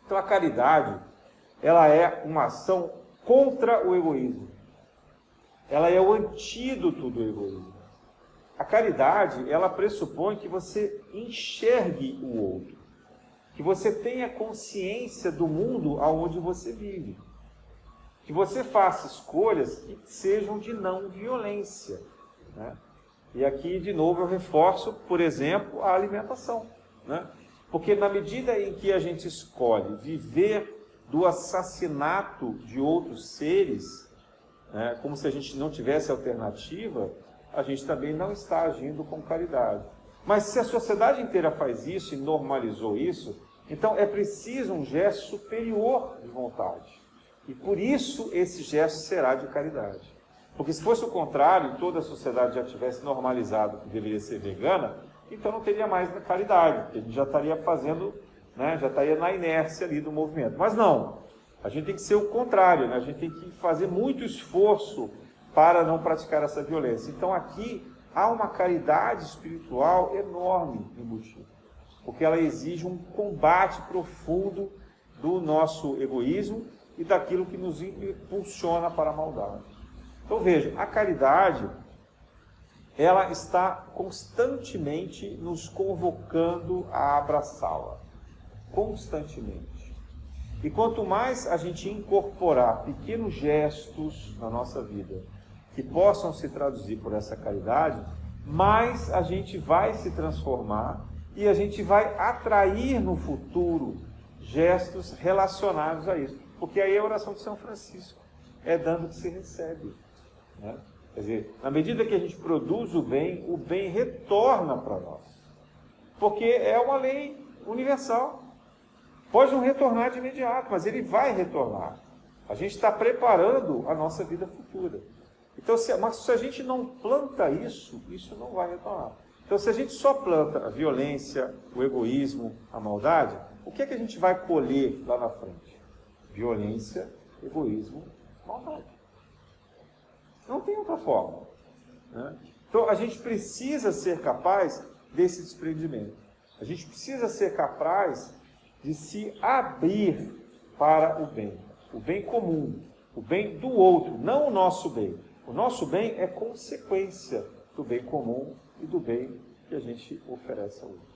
Então, a caridade, ela é uma ação contra o egoísmo. Ela é o antídoto do egoísmo. A caridade, ela pressupõe que você enxergue o outro, que você tenha consciência do mundo aonde você vive, que você faça escolhas que sejam de não violência. Né? E aqui, de novo, eu reforço, por exemplo, a alimentação. Né? Porque na medida em que a gente escolhe viver do assassinato de outros seres, né, como se a gente não tivesse alternativa, a gente também não está agindo com caridade. Mas se a sociedade inteira faz isso e normalizou isso, então é preciso um gesto superior de vontade. E por isso esse gesto será de caridade. Porque se fosse o contrário, toda a sociedade já tivesse normalizado que deveria ser vegana, então não teria mais caridade, porque a gente já estaria fazendo, né, já estaria na inércia ali do movimento. Mas não, a gente tem que ser o contrário, né? A gente tem que fazer muito esforço para não praticar essa violência. Então aqui há uma caridade espiritual enorme embutida, porque ela exige um combate profundo do nosso egoísmo e daquilo que nos impulsiona para a maldade. Então veja, a caridade, ela está constantemente nos convocando a abraçá-la. Constantemente. E quanto mais a gente incorporar pequenos gestos na nossa vida, que possam se traduzir por essa caridade, mais a gente vai se transformar e a gente vai atrair no futuro gestos relacionados a isso. Porque aí é a oração de São Francisco, é dando que se recebe. Né? Quer dizer, na medida que a gente produz o bem retorna para nós. Porque é uma lei universal. Pode não retornar de imediato, mas ele vai retornar. A gente está preparando a nossa vida futura. Então, mas se a gente não planta isso, isso não vai retornar. Então, se a gente só planta a violência, o egoísmo, a maldade, o que é que a gente vai colher lá na frente? Violência, egoísmo, maldade. Não tem outra forma. Né? Então, a gente precisa ser capaz desse desprendimento. A gente precisa ser capaz de se abrir para o bem comum, o bem do outro, não o nosso bem. O nosso bem é consequência do bem comum e do bem que a gente oferece ao outro.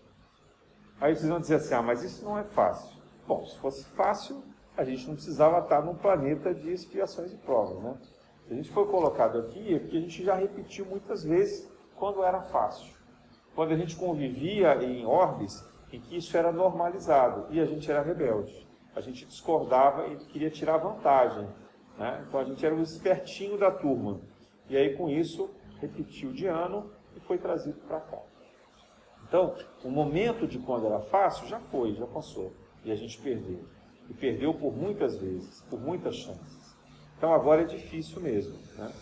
Aí vocês vão dizer assim, mas isso não é fácil. Bom, se fosse fácil, a gente não precisava estar num planeta de expiações e provas, né? Se a gente foi colocado aqui, é porque a gente já repetiu muitas vezes quando era fácil. Quando a gente convivia em orbes em que isso era normalizado e a gente era rebelde. A gente discordava e queria tirar vantagem. Né? Então a gente era o espertinho da turma. E aí com isso, repetiu de ano e foi trazido para cá. Então, o momento de quando era fácil já foi, já passou. E a gente perdeu. E perdeu por muitas vezes, por muitas chances. Então agora é difícil mesmo. Né?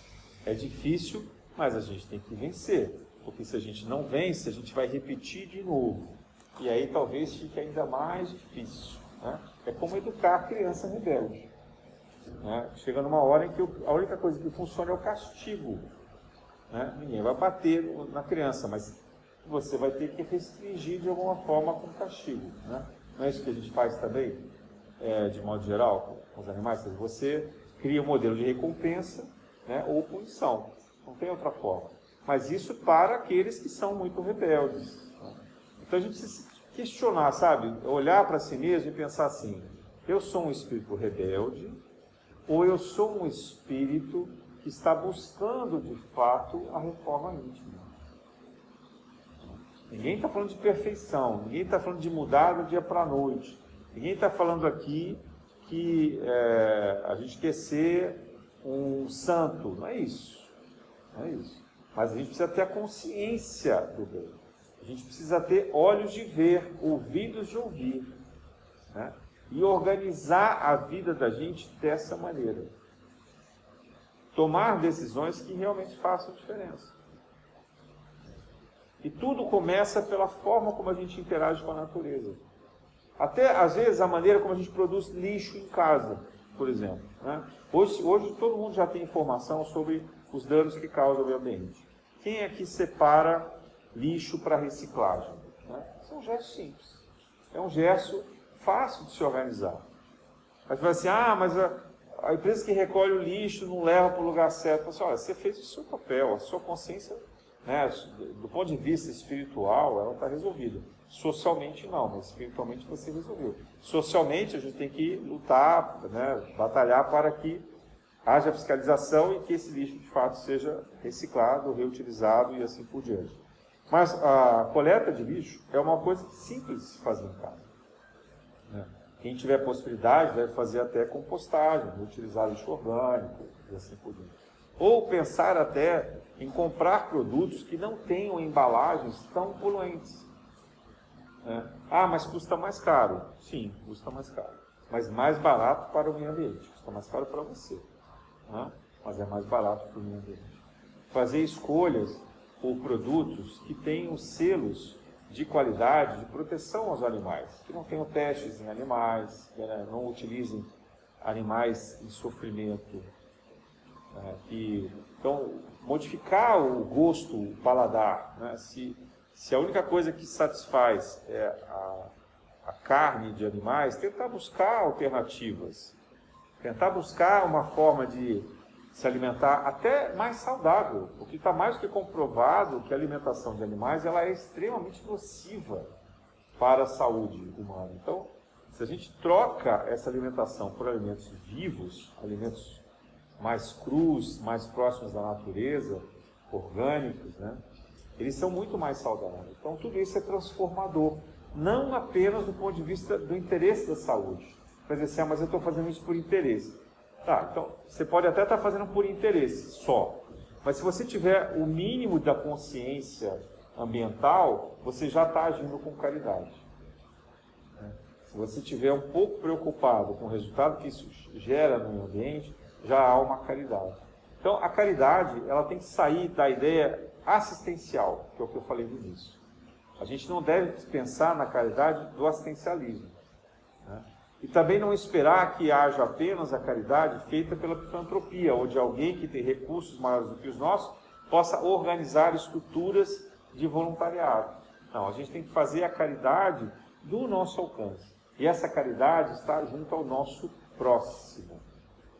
É difícil, mas a gente tem que vencer. Porque se a gente não vence, a gente vai repetir de novo. E aí talvez fique ainda mais difícil. Né? É como educar a criança rebelde. Né? Chega numa hora em que a única coisa que funciona é o castigo. Né? Ninguém vai bater na criança, mas você vai ter que restringir de alguma forma com castigo. Né? Não é isso que a gente faz também, de modo geral, com os animais? Você cria um modelo de recompensa, né, ou punição. Não tem outra forma. Mas isso para aqueles que são muito rebeldes. Então a gente precisa questionar, sabe? Olhar para si mesmo e pensar assim: eu sou um espírito rebelde ou eu sou um espírito que está buscando de fato a reforma íntima? Ninguém está falando de perfeição, ninguém está falando de mudar do dia para a noite, ninguém está falando aqui que a gente quer ser um santo, não é isso. Não é isso. Mas a gente precisa ter a consciência do bem. A gente precisa ter olhos de ver, ouvidos de ouvir, né? E organizar a vida da gente dessa maneira. Tomar decisões que realmente façam diferença. E tudo começa pela forma como a gente interage com a natureza. Até, às vezes, a maneira como a gente produz lixo em casa, por exemplo, né? Hoje todo mundo já tem informação sobre os danos que causa o meio ambiente. Quem aqui separa lixo para reciclagem? Né? Isso é um gesto simples. É um gesto fácil de se organizar. Mas vai assim, mas a empresa que recolhe o lixo não leva para o lugar certo. Fala assim, olha, você fez o seu papel, a sua consciência, né, do ponto de vista espiritual, ela está resolvida. Socialmente não, mas espiritualmente você resolveu. Socialmente a gente tem que lutar, né, batalhar para que haja fiscalização e que esse lixo de fato seja reciclado, reutilizado e assim por diante. Mas a coleta de lixo é uma coisa simples de se fazer em casa. Quem tiver possibilidade deve fazer até compostagem, utilizar lixo orgânico e assim por diante. Ou pensar até em comprar produtos que não tenham embalagens tão poluentes. Mas custa mais caro. Sim, custa mais caro. Mas mais barato para o meio ambiente. Custa mais caro para você. Mas é mais barato para o meio ambiente. Fazer escolhas por produtos que tenham selos de qualidade, de proteção aos animais, que não tenham testes em animais, né, não utilizem animais em sofrimento. Então, modificar o gosto, o paladar, né, se a única coisa que satisfaz é a carne de animais, tentar buscar alternativas, tentar buscar uma forma de se alimentar até mais saudável, porque está mais do que comprovado que a alimentação de animais ela é extremamente nociva para a saúde humana. Então, se a gente troca essa alimentação por alimentos vivos, alimentos mais crus, mais próximos da natureza, orgânicos, né, eles são muito mais saudáveis. Então, tudo isso é transformador, não apenas do ponto de vista do interesse da saúde. Vai dizer assim, mas eu estou fazendo isso por interesse. Tá, então, você pode até estar fazendo por interesse só, mas se você tiver o mínimo da consciência ambiental, você já está agindo com caridade. Se você estiver um pouco preocupado com o resultado que isso gera no meio ambiente, já há uma caridade. Então, a caridade ela tem que sair da ideia assistencial, que é o que eu falei no início. A gente não deve pensar na caridade do assistencialismo. E também não esperar que haja apenas a caridade feita pela filantropia, ou de alguém que tem recursos maiores do que os nossos, possa organizar estruturas de voluntariado. Não, a gente tem que fazer a caridade do nosso alcance. E essa caridade está junto ao nosso próximo,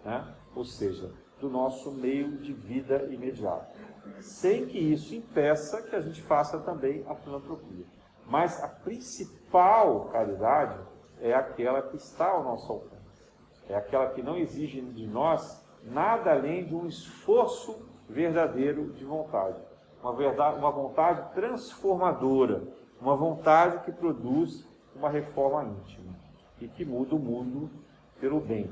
né? Ou seja, do nosso meio de vida imediato. Sem que isso impeça que a gente faça também a filantropia. Mas a principal caridade é aquela que está ao nosso alcance. É aquela que não exige de nós nada além de um esforço verdadeiro de vontade. Uma vontade transformadora. Uma vontade que produz uma reforma íntima. E que muda o mundo pelo bem.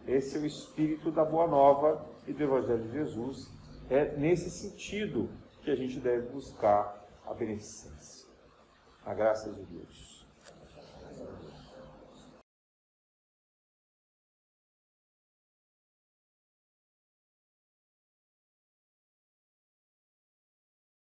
Esse é o espírito da Boa Nova e do Evangelho de Jesus. É nesse sentido que a gente deve buscar a beneficência. A graça de Deus.